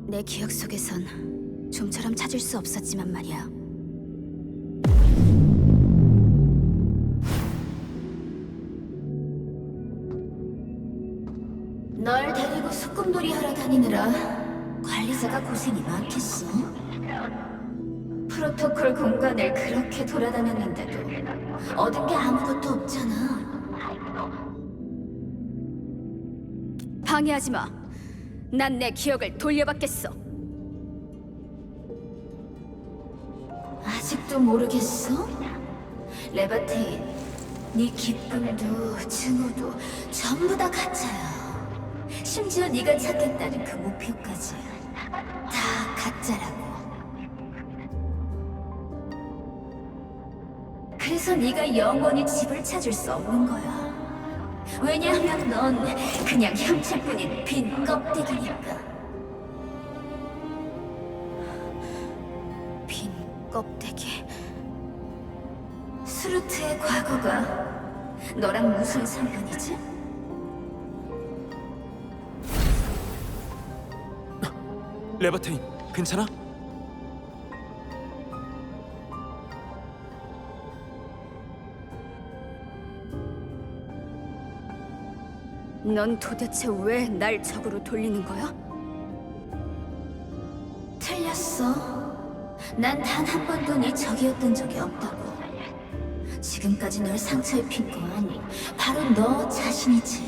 내 기억 속에선 좀처럼 찾을 수 없었지만 말이야. 널 데리고 소꿉놀이 하러 다니느라 관리자가 고생이 많겠어. 프로토콜 공간을 그렇게 돌아다녔는데도 얻은 게 아무것도 없잖아. 방해하지 마. 난 내 기억을 돌려받겠어. 아직도 모르겠어? 레바테인, 네 기쁨도 증오도 전부 다 가짜야. 심지어 네가 찾겠다는 그 목표까지 다 가짜라고. 그래서 네가 영원히 집을 찾을 수 없는 거야. 왜냐하면 넌 그냥 형체뿐인 빈 껍데기니까. 빈 껍데기. 스루트의 과거가 너랑 무슨 상관이지? 레바테인, 괜찮아? 넌 도대체 왜 날 적으로 돌리는 거야? 틀렸어. 난 단 한 번도 네 적이었던 적이 없다고. 지금까지 널 상처 입힌 건 바로 너 자신이지.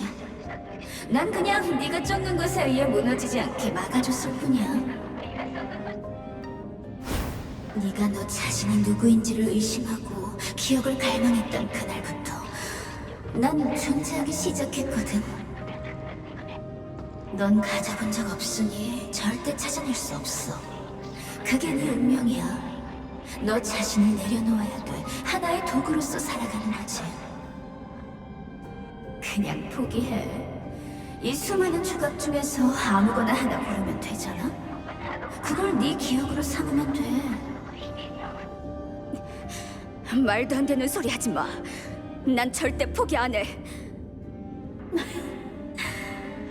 난 그냥 네가 쫓는 것에 의해 무너지지 않게 막아줬을 뿐이야. 네가 너 자신이 누구인지를 의심하고 기억을 갈망했던 그날부터 난 존재하기 시작했거든. 넌 가져본 적 없으니 절대 찾아낼 수 없어. 그게 네 운명이야. 너 자신을 내려놓아야 돼. 하나의 도구로서 살아가는 거지. 그냥 포기해. 이 수많은 조각 중에서 아무거나 하나 고르면 되잖아. 그걸 네 기억으로 삼으면 돼. 말도 안 되는 소리 하지 마. 난 절대 포기 안 해.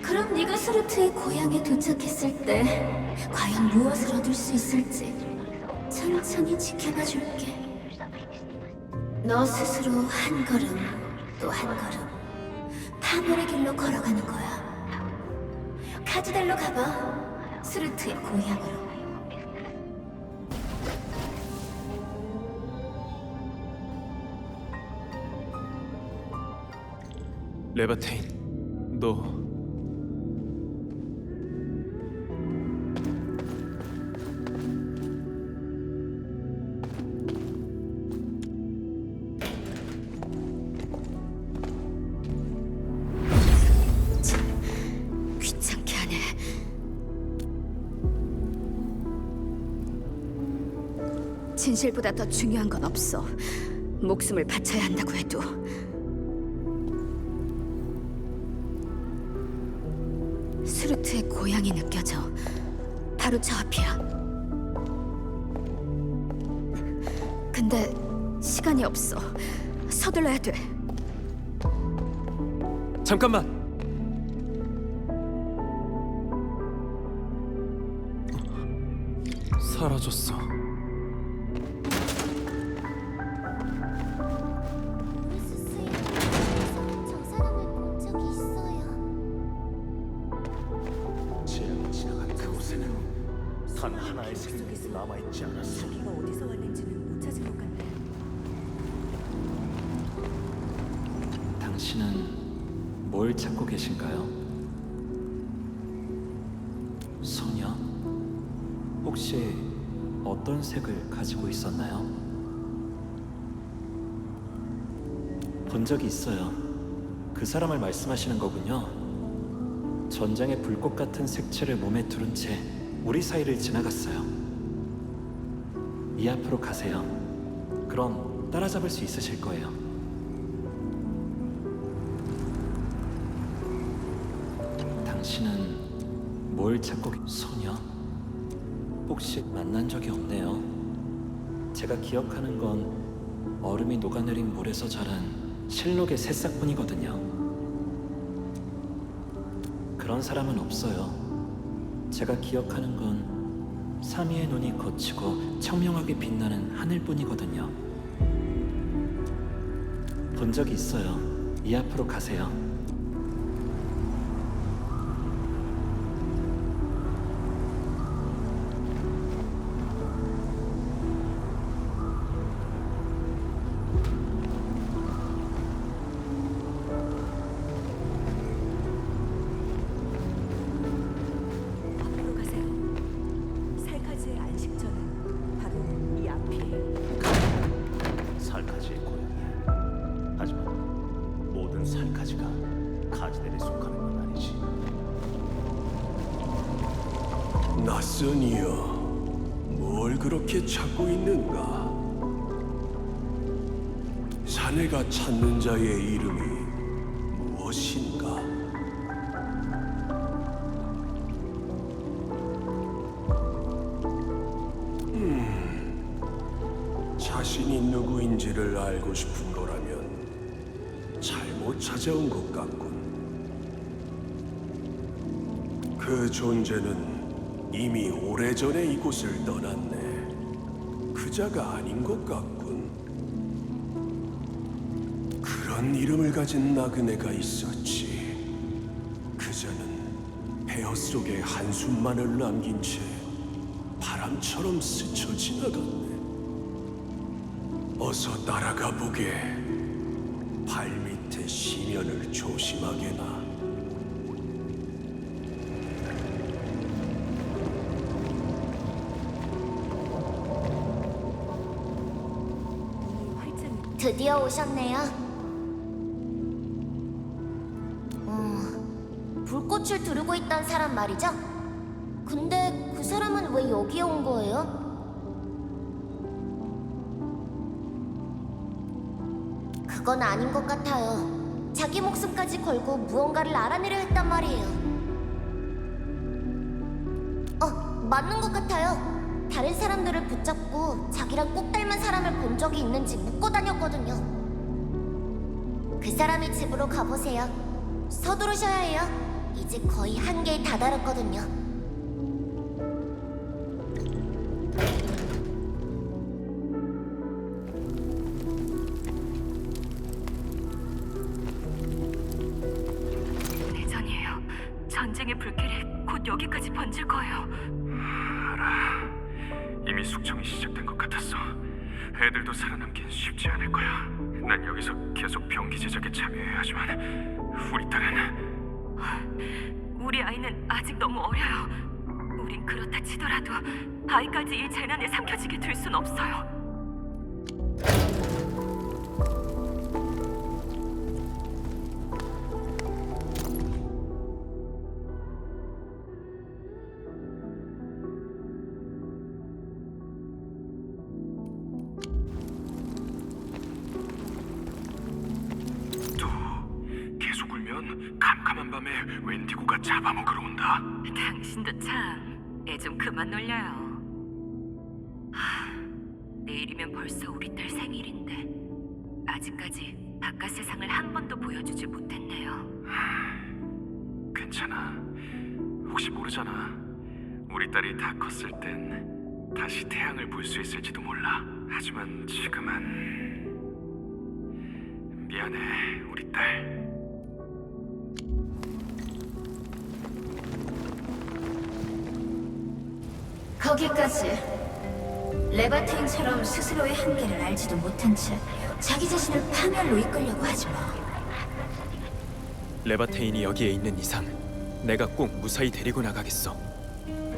그럼 네가 스루트의 고향에 도착했을 때 과연 무엇을 얻을 수 있을지 천천히 지켜봐 줄게. 너 스스로 한 걸음 또 한 걸음 파멸의 길로 걸어가는 거야. 카즈델로 가봐. 스루트의 고향으로. 레바테인, 너 귀찮게 하네. 진실보다 더 중요한 건 없어. 목숨을 바쳐야 한다고 해도. 스루트의 고향이 느껴져. 바로 저 앞이야. 근데 시간이 없어. 서둘러야 돼. 잠깐만. 사라졌어. 저 사람을 본 적이 있어요. 재앙이 지나간 그곳에는 단 하나의 생명이 남아있지 않았어. 자기가 어디서 왔는지는 못 찾은 것 같네. 당신은 뭘 찾고 계신가요? 소녀? 혹시 어떤 색을 가지고 있었나요? 본 적이 있어요. 그 사람을 말씀하시는 거군요. 전장의 불꽃 같은 색채를 몸에 두른 채 우리 사이를 지나갔어요. 이 앞으로 가세요. 그럼 따라잡을 수 있으실 거예요. 당신은 뭘 찾고 소녀? 혹시 만난 적이 없네요. 제가 기억하는 건 얼음이 녹아내린 물에서 자란 실록의 새싹뿐이거든요. 그런 사람은 없어요. 제가 기억하는 건 사미의 눈이 거치고 청명하게 빛나는 하늘뿐이거든요. 본 적이 있어요. 이 앞으로 가세요. 앞으로 가세요. 살카즈의 안식처는 바로 이 앞이에요. 살카지의 고향이야. 하지만 모든 살카지가 카즈델에 속하는 건 아니지. 낯선 이여, 뭘 그렇게 찾고 있는가? 자네가 찾는 자의 이름이 무엇인가? 자신이 누구인지를 알고 싶은 거라면 잘못 찾아온 것 같군. 그 존재는 이미 오래전에 이곳을 떠났네. 그자가 아닌 것 같군. 그런 이름을 가진 나그네가 있었지. 뼛속에 한숨만을 남긴 채 바람처럼 스쳐 지나갔네. 어서 날아가 보게. 발밑에 시련을 조심하게 나. 드디어 오셨네요. 불꽃을 두르고 있던 사람 말이죠? 근데 그 사람은 왜 여기에 온 거예요? 그건 아닌 것 같아요. 자기 목숨까지 걸고 무언가를 알아내려 했단 말이에요. 맞는 것 같아요. 다른 사람들을 붙잡고 자기랑 꼭 닮은 사람을 본 적이 있는지 묻고 다녔거든요. 그 사람의 집으로 가보세요. 서두르셔야 해요. 이제 거의 한계에 다다랐거든요. 내전이에요. 전쟁의 불길이 곧 여기까지 번질 거예요. 알아. 이미 숙청이 시작된 것 같았어. 애들도 살아남긴 쉽지 않을 거야. 난 여기서 계속 병기 제작에 참여해야 하지만 우리 딸은... 우리 아이는 아직 너무 어려요. 우린 그렇다 치더라도 아이까지 이 재난에 삼켜지게 둘 순 없어요. 계속 울면 캄캄한 밤에 웬디고가 잡아먹으러 온다. 당신도 참 애 좀 그만 놀려요. 내일이면 벌써 우리 딸 생일인데 아직까지 바깥 세상을 한 번도 보여주지 못했네요. 괜찮아. 혹시 모르잖아. 우리 딸이 다 컸을 땐 다시 태양을 볼 수 있을지도 몰라. 하지만 지금은... 미안해, 우리 딸. 거기까지. 레바테인처럼 스스로의 한계를 알지도 못한 채 자기 자신을 파멸로 이끌려고 하지 마. 레바테인이 여기에 있는 이상 내가 꼭 무사히 데리고 나가겠어.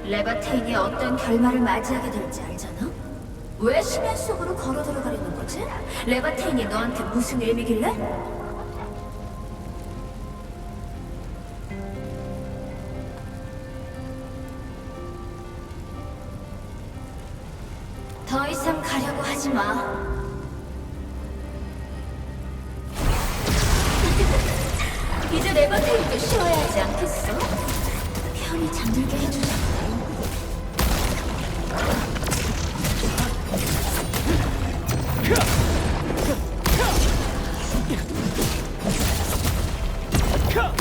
레바테인이 어떤 결말을 맞이하게 될지 알잖아? 왜 심연 속으로 걸어 들어가려는 거지? 레바테인이 너한테 무슨 의미길래? 더 이상 가려고 하지 마. 이제 레바테인도 쉬어야 하지 않겠어? 편히 잠들게 해주자.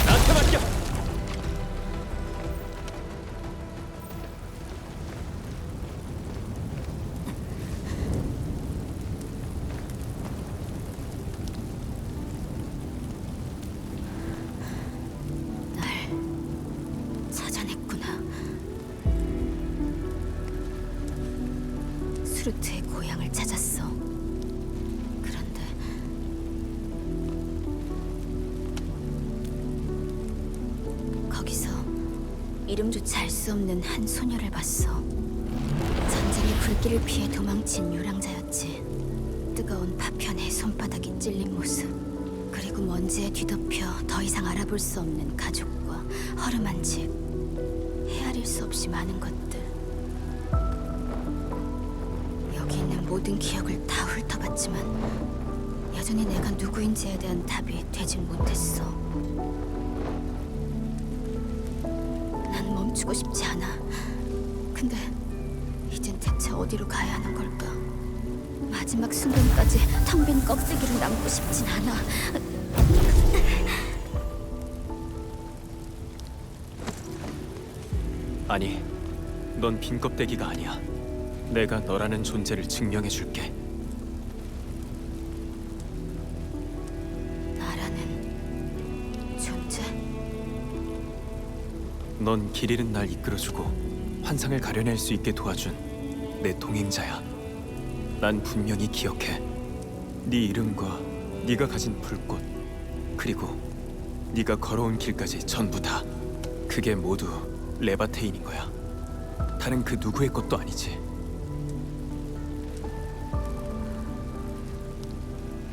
나한테 맡겨! 날 찾아냈구나. 수르트의 고향을 찾았어. 그런데 거기서 이름조차 알 수 없는 한 소녀를 봤어. 전쟁의 불길을 피해 도망친 유랑자였지. 뜨거운 파편에 손바닥이 찔린 모습, 그리고 먼지에 뒤덮여 더 이상 알아볼 수 없는 가족과 허름한 집, 헤아릴 수 없이 많은 것들. 여기 있는 모든 기억을 다 훑어봤지만 여전히 내가 누구인지에 대한 답이 되진 못했어. 난 멈추고 싶지 않아. 근데 이젠 대체 어디로 가야 하는 걸까? 마지막 순간까지 텅 빈 껍데기로 남고 싶진 않아. 아니, 넌 빈 껍데기가 아니야. 내가 너라는 존재를 증명해줄게. 나라는 존재? 넌 길 잃은 날 이끌어주고 환상을 가려낼 수 있게 도와준 내 동행자야. 난 분명히 기억해. 네 이름과 네가 가진 불꽃, 그리고 네가 걸어온 길까지 전부 다. 그게 모두 레바테인인 거야. 다른 그 누구의 것도 아니지.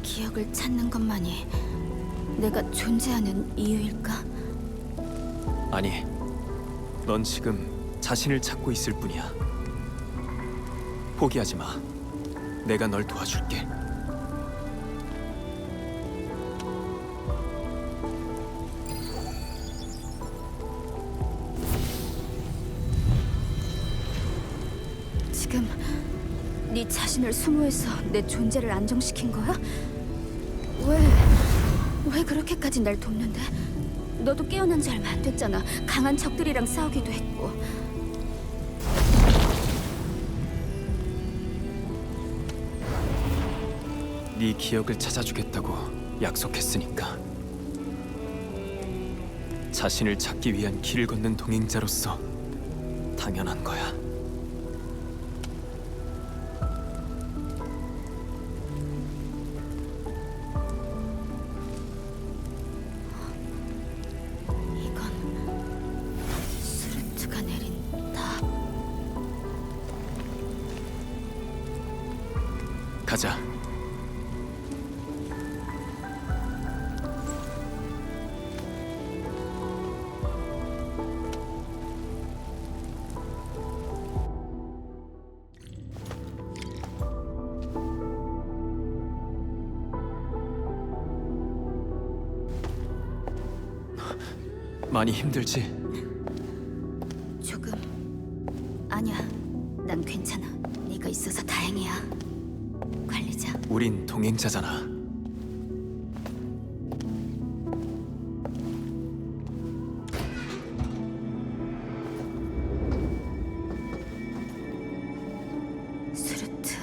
기억을 찾는 것만이 내가 존재하는 이유일까? 아니, 넌 지금 자신을 찾고 있을 뿐이야. 포기하지 마. 내가 널 도와줄게. 지금 네 자신을 수모해서 내 존재를 안정시킨 거야? 왜 그렇게까지 날 돕는데? 너도 깨어난 지 얼마 안 됐잖아. 강한 적들이랑 싸우기도 했고. 네 기억을 찾아주겠다고 약속했으니까. 자신을 찾기 위한 길을 걷는 동행자로서 당연한 거야. 이건 스루트가 내린 답. 가자. 많이 힘들지? 조금. 아니야. 난 괜찮아. 네가 있어서 다행이야. 관리자. 우린 동행자잖아. 스루트.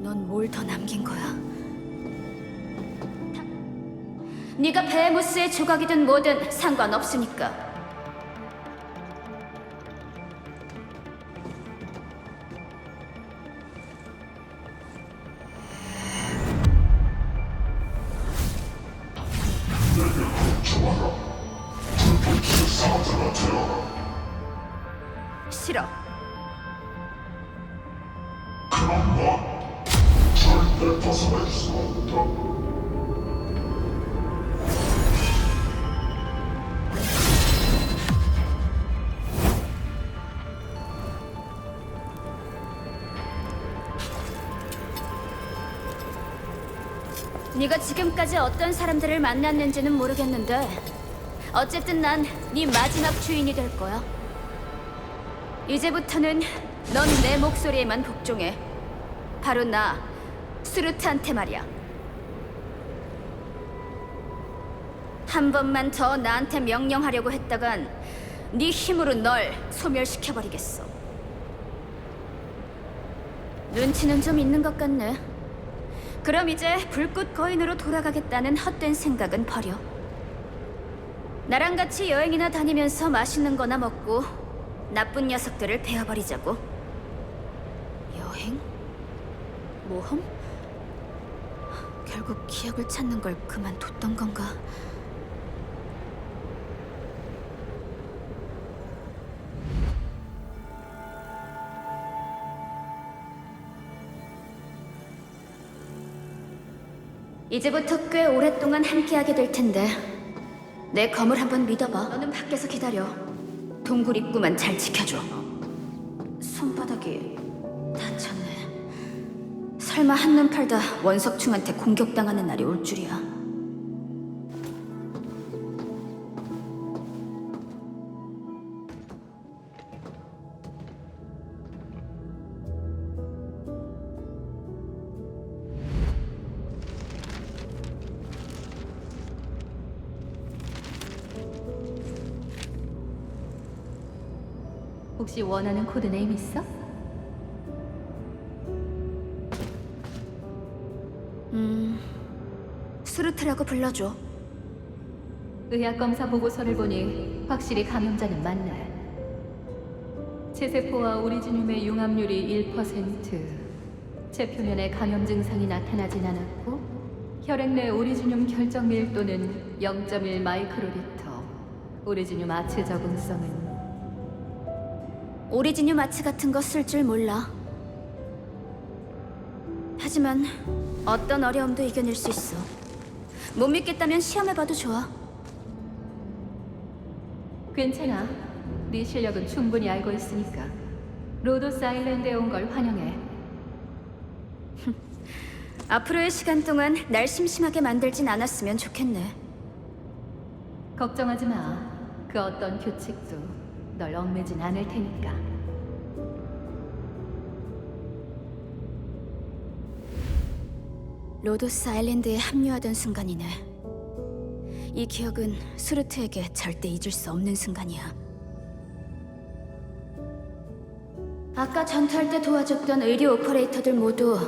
넌 뭘 더 남긴 거야? 네가 베헤모스의 조각이든 뭐든 상관없으니까. 싫어. 그럼 넌 절대 벗어날 수 없다. 네가 지금까지 어떤 사람들을 만났는지는 모르겠는데 어쨌든 난 네 마지막 주인이 될 거야. 이제부터는 넌 내 목소리에만 복종해. 바로 나, 스루트한테 말이야. 한 번만 더 나한테 명령하려고 했다간 네 힘으로 널 소멸시켜버리겠어. 눈치는 좀 있는 것 같네. 그럼 이제 불꽃 거인으로 돌아가겠다는 헛된 생각은 버려. 나랑 같이 여행이나 다니면서 맛있는 거나 먹고 나쁜 녀석들을 베어버리자고. 여행? 모험? 결국 기억을 찾는 걸 그만뒀던 건가? 이제부터 꽤 오랫동안 함께하게 될 텐데 내 검을 한번 믿어봐. 너는 밖에서 기다려. 동굴 입구만 잘 지켜줘. 손바닥이 다쳤네. 설마 한눈 팔다 원석충한테 공격당하는 날이 올 줄이야. 혹시 원하는 코드네임 있어? 스루트라고 불러줘. 의학 검사 보고서를 보니 확실히 감염자는 맞네. 체세포와 오리지늄의 융합률이 1%. 체표면에 감염 증상이 나타나진 않았고 혈액 내 오리지늄 결정 밀도는 0.1 마이크로리터. 오리지늄 아체 적응성은 오리지늄 아치 같은 거 쓸 줄 몰라. 하지만 어떤 어려움도 이겨낼 수 있어. 못 믿겠다면 시험해봐도 좋아. 괜찮아. 네 실력은 충분히 알고 있으니까. 로도스 아일랜드에 온 걸 환영해. 앞으로의 시간 동안 날 심심하게 만들진 않았으면 좋겠네. 걱정하지 마. 그 어떤 규칙도 널 얽매진 않을 테니까. 로도스 아일랜드에 합류하던 순간이네. 이 기억은 수르트에게 절대 잊을 수 없는 순간이야. 아까 전투할 때 도와줬던 의료 오퍼레이터들 모두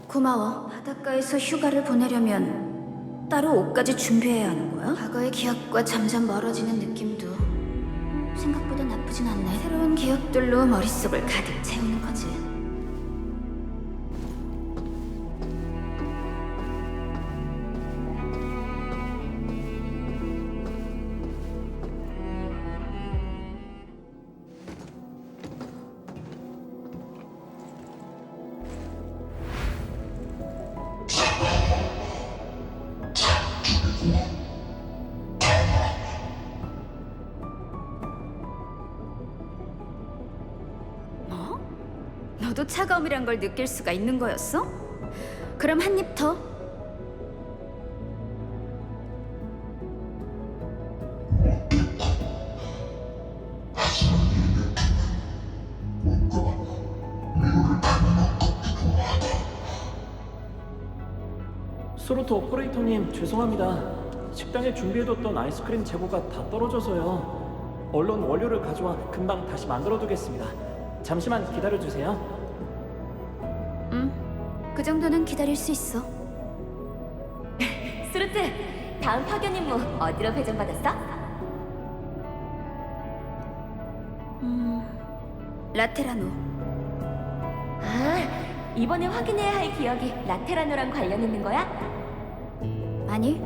고마워. 바닷가에서 휴가를 보내려면 따로 옷까지 준비해야 하는 거야? 과거의 기억과 점점 멀어지는 느낌도 생각보다 나쁘진 않네. 새로운 기억들로 머릿속을 가득 채우는 거지. 너도 차가움이란 걸 느낄 수가 있는 거였어? 그럼 한 입 더. 수루트 오퍼레이터님, 죄송합니다. 식당에 준비해뒀던 아이스크림 재고가 다 떨어져서요. 얼른 원료를 가져와 금방 다시 만들어두겠습니다. 잠시만 기다려주세요. 그 정도는 기다릴 수 있어. 수루트, 다음 파견 임무 어디로 배정받았어? 라테라노. 아, 이번에 확인해야 할 기억이 라테라노랑 관련 있는 거야? 아니,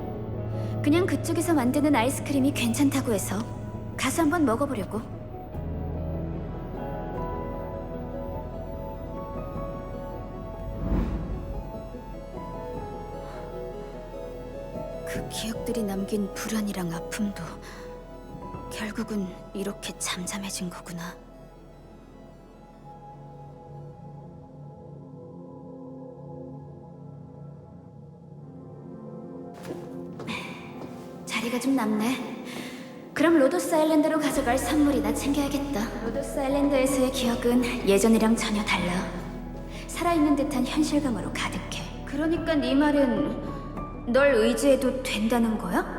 그냥 그쪽에서 만드는 아이스크림이 괜찮다고 해서 가서 한번 먹어보려고. 그 기억들이 남긴 불안이랑 아픔도 결국은 이렇게 잠잠해진 거구나. 자리가 좀 남네. 그럼 로도스 아일랜드로 가져갈 선물이나 챙겨야겠다. 로도스 아일랜드에서의 기억은 예전이랑 전혀 달라. 살아있는 듯한 현실감으로 가득해. 그러니까 네 말은 널 의지해도 된다는 거야?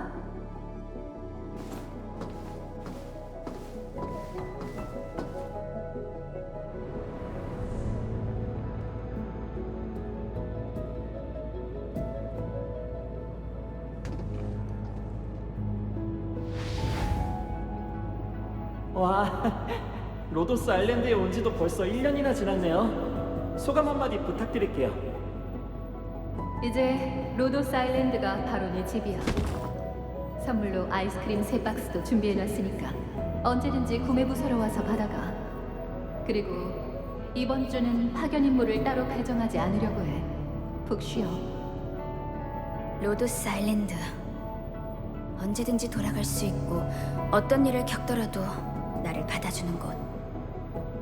와, 로도스 아일랜드에 온 지도 벌써 1년이나 지났네요. 소감 한마디 부탁드릴게요. 이제 로도스 아일랜드가 바로 네 집이야. 선물로 아이스크림 3박스도 준비해놨으니까 언제든지 구매 부서로 와서 받아가. 그리고 이번 주는 파견 임무를 따로 배정하지 않으려고 해. 푹 쉬어. 로도스 아일랜드. 언제든지 돌아갈 수 있고 어떤 일을 겪더라도 나를 받아주는 곳.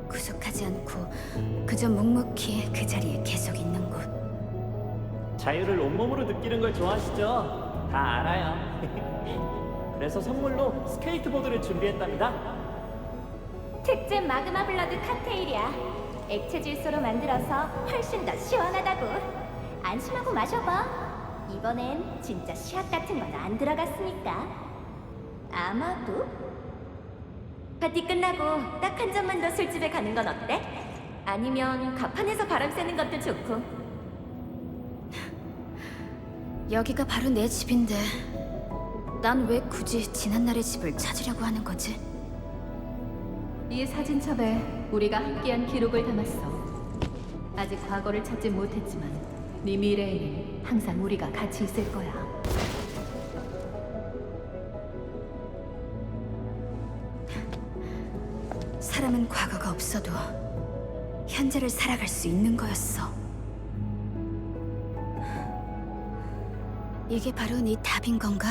구속하지 않고 그저 묵묵히 그 자리에 계속 있는 곳. 자유를 온몸으로 느끼는 걸 좋아하시죠? 다 알아요. 그래서 선물로 스케이트보드를 준비했답니다. 특제 마그마 블러드 칵테일이야. 액체 질소로 만들어서 훨씬 더 시원하다고. 안심하고 마셔봐. 이번엔 진짜 시약 같은 건 안 들어갔으니까. 아마도? 파티 끝나고 딱 한 잔만 더 술집에 가는 건 어때? 아니면 가판에서 바람 쐬는 것도 좋고. 여기가 바로 내 집인데 난 왜 굳이 지난날의 집을 찾으려고 하는 거지? 이 사진첩에 우리가 함께한 기록을 담았어. 아직 과거를 찾진 못했지만 네 미래에는 항상 우리가 같이 있을 거야. 사람은 과거가 없어도 현재를 살아갈 수 있는 거였어. 이게 바로 네 답인 건가?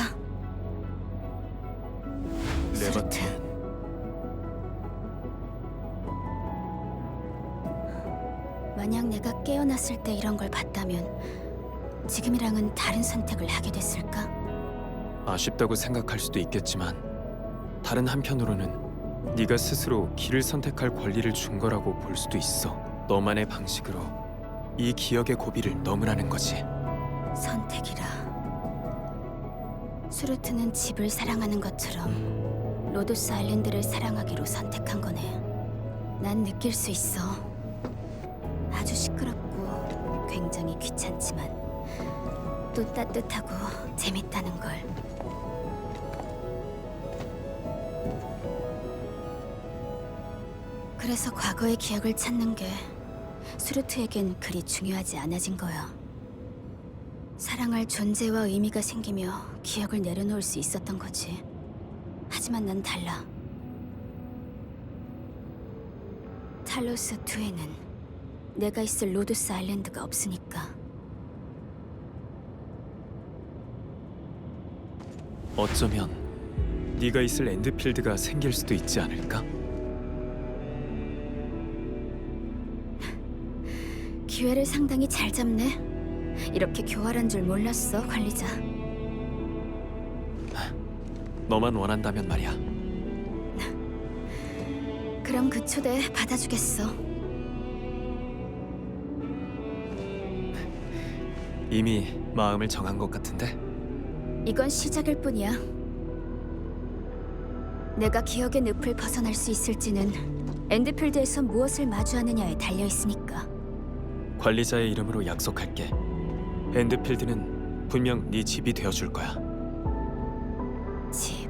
레바테인. 만약 내가 깨어났을 때 이런 걸 봤다면 지금이랑은 다른 선택을 하게 됐을까? 아쉽다고 생각할 수도 있겠지만 다른 한편으로는 네가 스스로 길을 선택할 권리를 준 거라고 볼 수도 있어. 너만의 방식으로 이 기억의 고비를 넘으라는 거지. 선택이라. 수루트는 집을 사랑하는 것처럼 로도스 아일랜드를 사랑하기로 선택한 거네. 난 느낄 수 있어. 아주 시끄럽고 굉장히 귀찮지만 또 따뜻하고 재밌다는 걸. 그래서 과거의 기억을 찾는 게 수루트에겐 그리 중요하지 않아진 거야. 사랑할 존재와 의미가 생기며 기억을 내려놓을 수 있었던 거지. 하지만 난 달라. 탈로스 2에는 내가 있을 로도스 아일랜드가 없으니까. 어쩌면 네가 있을 엔드필드가 생길 수도 있지 않을까? 기회를 상당히 잘 잡네. 이렇게 교활한 줄 몰랐어, 관리자. 너만 원한다면 말이야. 그럼 그 초대 받아주겠어. 이미 마음을 정한 것 같은데? 이건 시작일 뿐이야. 내가 기억의 늪을 벗어날 수 있을지는 엔드필드에서 무엇을 마주하느냐에 달려있으니까. 관리자의 이름으로 약속할게. 엔드필드는 분명 네 집이 되어줄 거야. 집.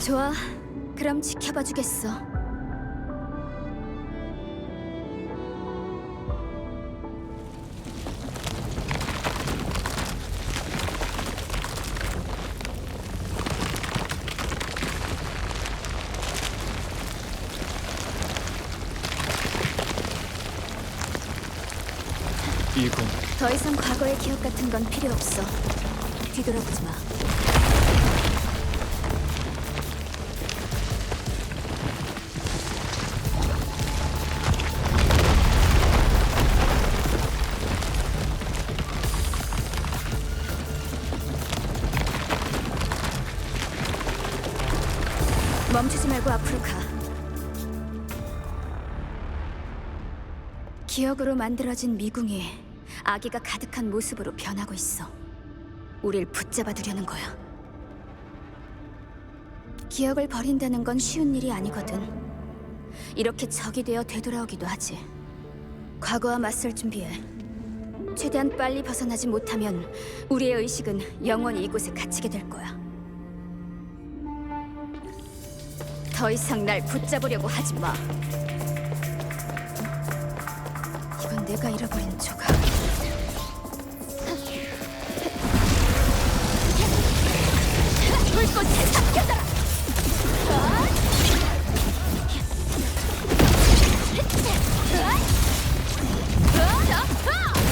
좋아. 그럼 지켜봐 주겠어. 이건 더 이상 과거의 기억 같은 건 필요 없어. 뒤돌아보지 마. 멈추지 말고 앞으로 가. 기억으로 만들어진 미궁이 아기가 가득한 모습으로 변하고 있어. 우릴 붙잡아 두려는 거야. 기억을 버린다는 건 쉬운 일이 아니거든. 이렇게 적이 되어 되돌아오기도 하지. 과거와 맞설 준비해. 최대한 빨리 벗어나지 못하면 우리의 의식은 영원히 이곳에 갇히게 될 거야. 더 이상 날 붙잡으려고 하지 마. 이건 내가 잃어버린 조각. 불꽃을 삼켜져라!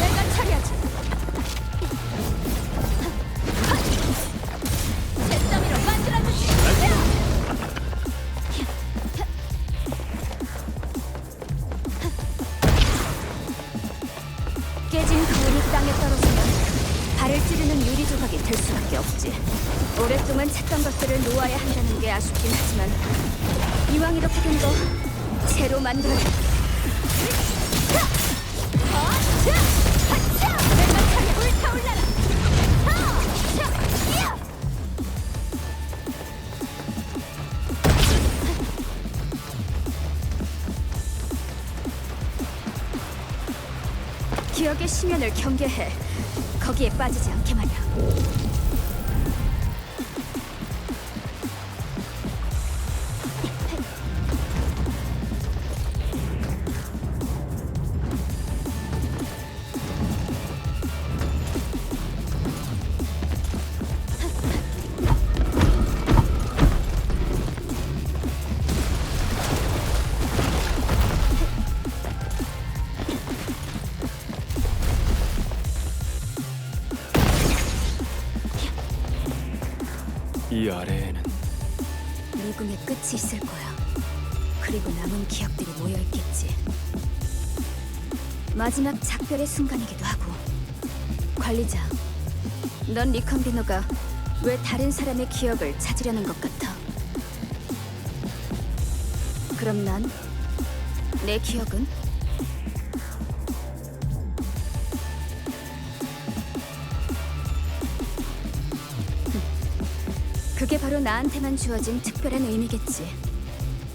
내가 처리하지. 잿더미로 만들어주지. 깨진 거울이 땅에 떨어지면 발을 찌르는 유리 조각이 될 수밖에 없지. 오랫동안 찾던 것들을 놓아야 한다는 게 아쉽긴 하지만 이왕 이렇게 된 거 새로 만들어야. 내가 차게 불타올라라. 기억의 심연을 경계해. 거기에 빠지지 않게 말이야. 이 아래에는 미궁의 끝이 있을 거야. 그리고 남은 기억들이 모여 있겠지. 마지막 작별의 순간이기도 하고. 관리자, 넌 리컨비너가 왜 다른 사람의 기억을 찾으려는 것 같아? 그럼 난 내 기억은? 그게 바로 나한테만 주어진 특별한 의미겠지.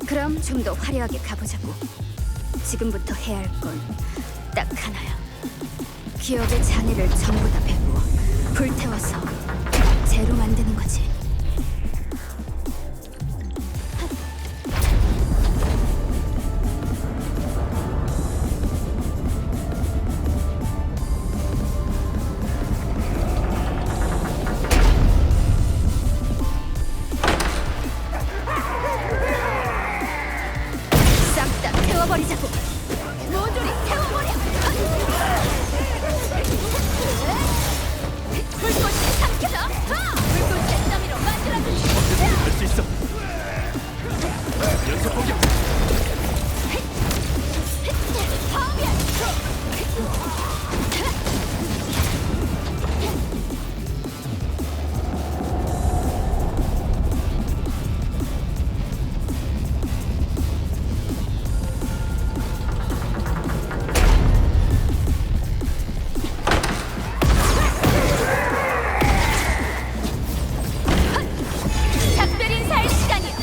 그럼 좀 더 화려하게 가보자고. 지금부터 해야 할 건 딱 하나야. 기억의 잔해를 전부 다 베고 불태워서 재로 만드는 거지. 싹 다 태워버리자고. 모조리 태워버려. 불꽃이 삼켜져. 불꽃의 더미로 만들어주지. 할 수 있어. 연속 공격. 작별 인사할 시간이야.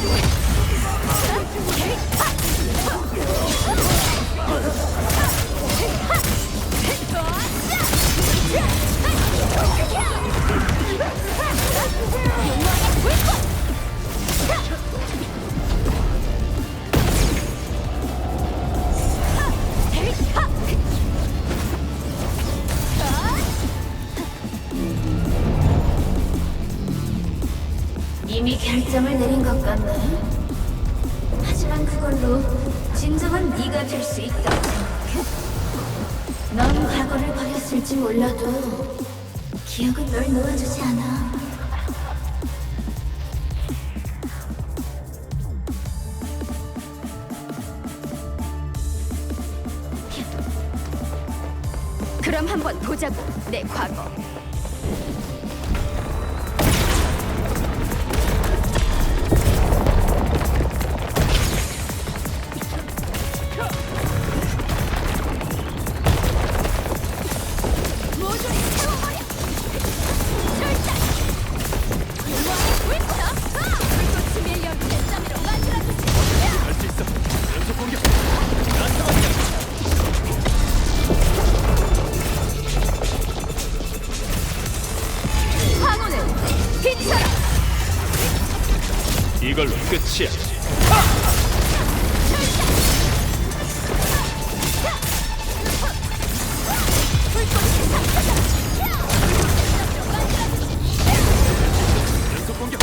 이미 결정을 내린 것 같네. 하지만 그걸로 진정한 네가 될 수 있다고 생각해? 넌 과거를 버렸을지 몰라도 기억은 널 놓아주지 않아. 그럼 한번 보자고, 내 과거. 모조리 태워버려! 절단! 용왕의 불꽃! 불꽃이 밀려올 랜덤으로 만들어주지! 할 수 있어. 연속 공격. 황혼을 비춰라! 이걸로 끝이야. 연속 공격.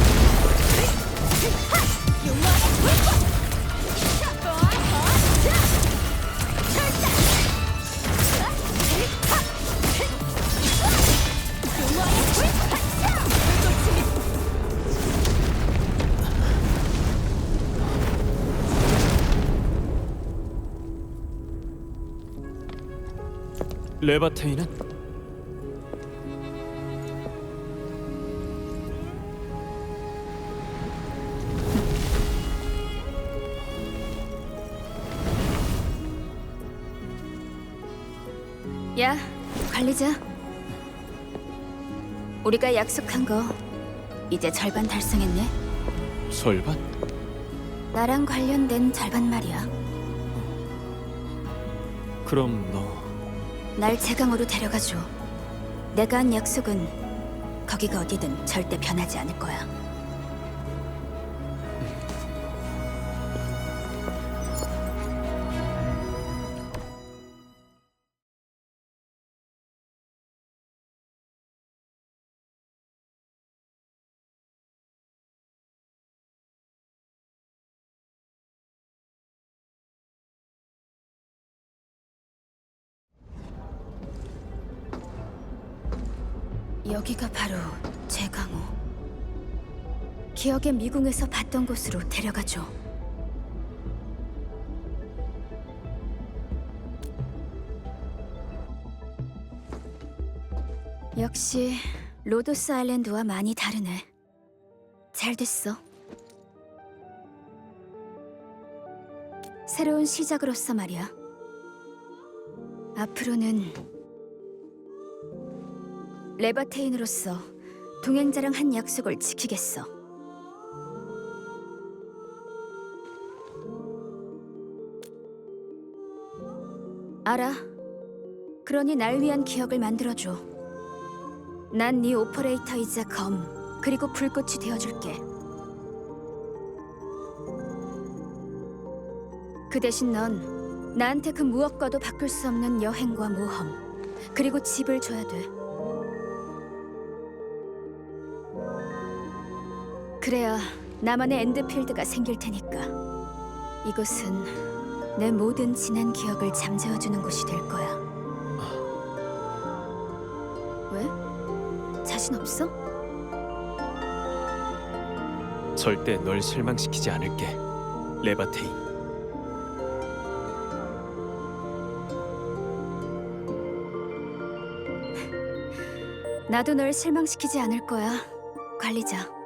레바테인은? 야, 관리자. 우리가 약속한 거 이제 절반 달성했네. 절반? 나랑 관련된 절반 말이야. 그럼 너 날 제강으로 데려가줘. 내가 한 약속은 거기가 어디든 절대 변하지 않을 거야. 여기가 바로 제강호. 기억의 미궁에서 봤던 곳으로 데려가줘. 역시 로도스 아일랜드와 많이 다르네. 잘 됐어. 새로운 시작으로서 말이야. 앞으로는 레바테인으로서 동행자랑 한 약속을 지키겠어. 알아. 그러니 날 위한 기억을 만들어줘. 난 네 오퍼레이터이자 검, 그리고 불꽃이 되어줄게. 그 대신 넌 나한테 그 무엇과도 바꿀 수 없는 여행과 모험, 그리고 집을 줘야 돼. 그래야 나만의 엔드필드가 생길 테니까. 이곳은 내 모든 지난 기억을 잠재워주는 곳이 될 거야. 왜? 자신 없어? 절대 널 실망시키지 않을게, 레바테인. 나도 널 실망시키지 않을 거야, 관리자.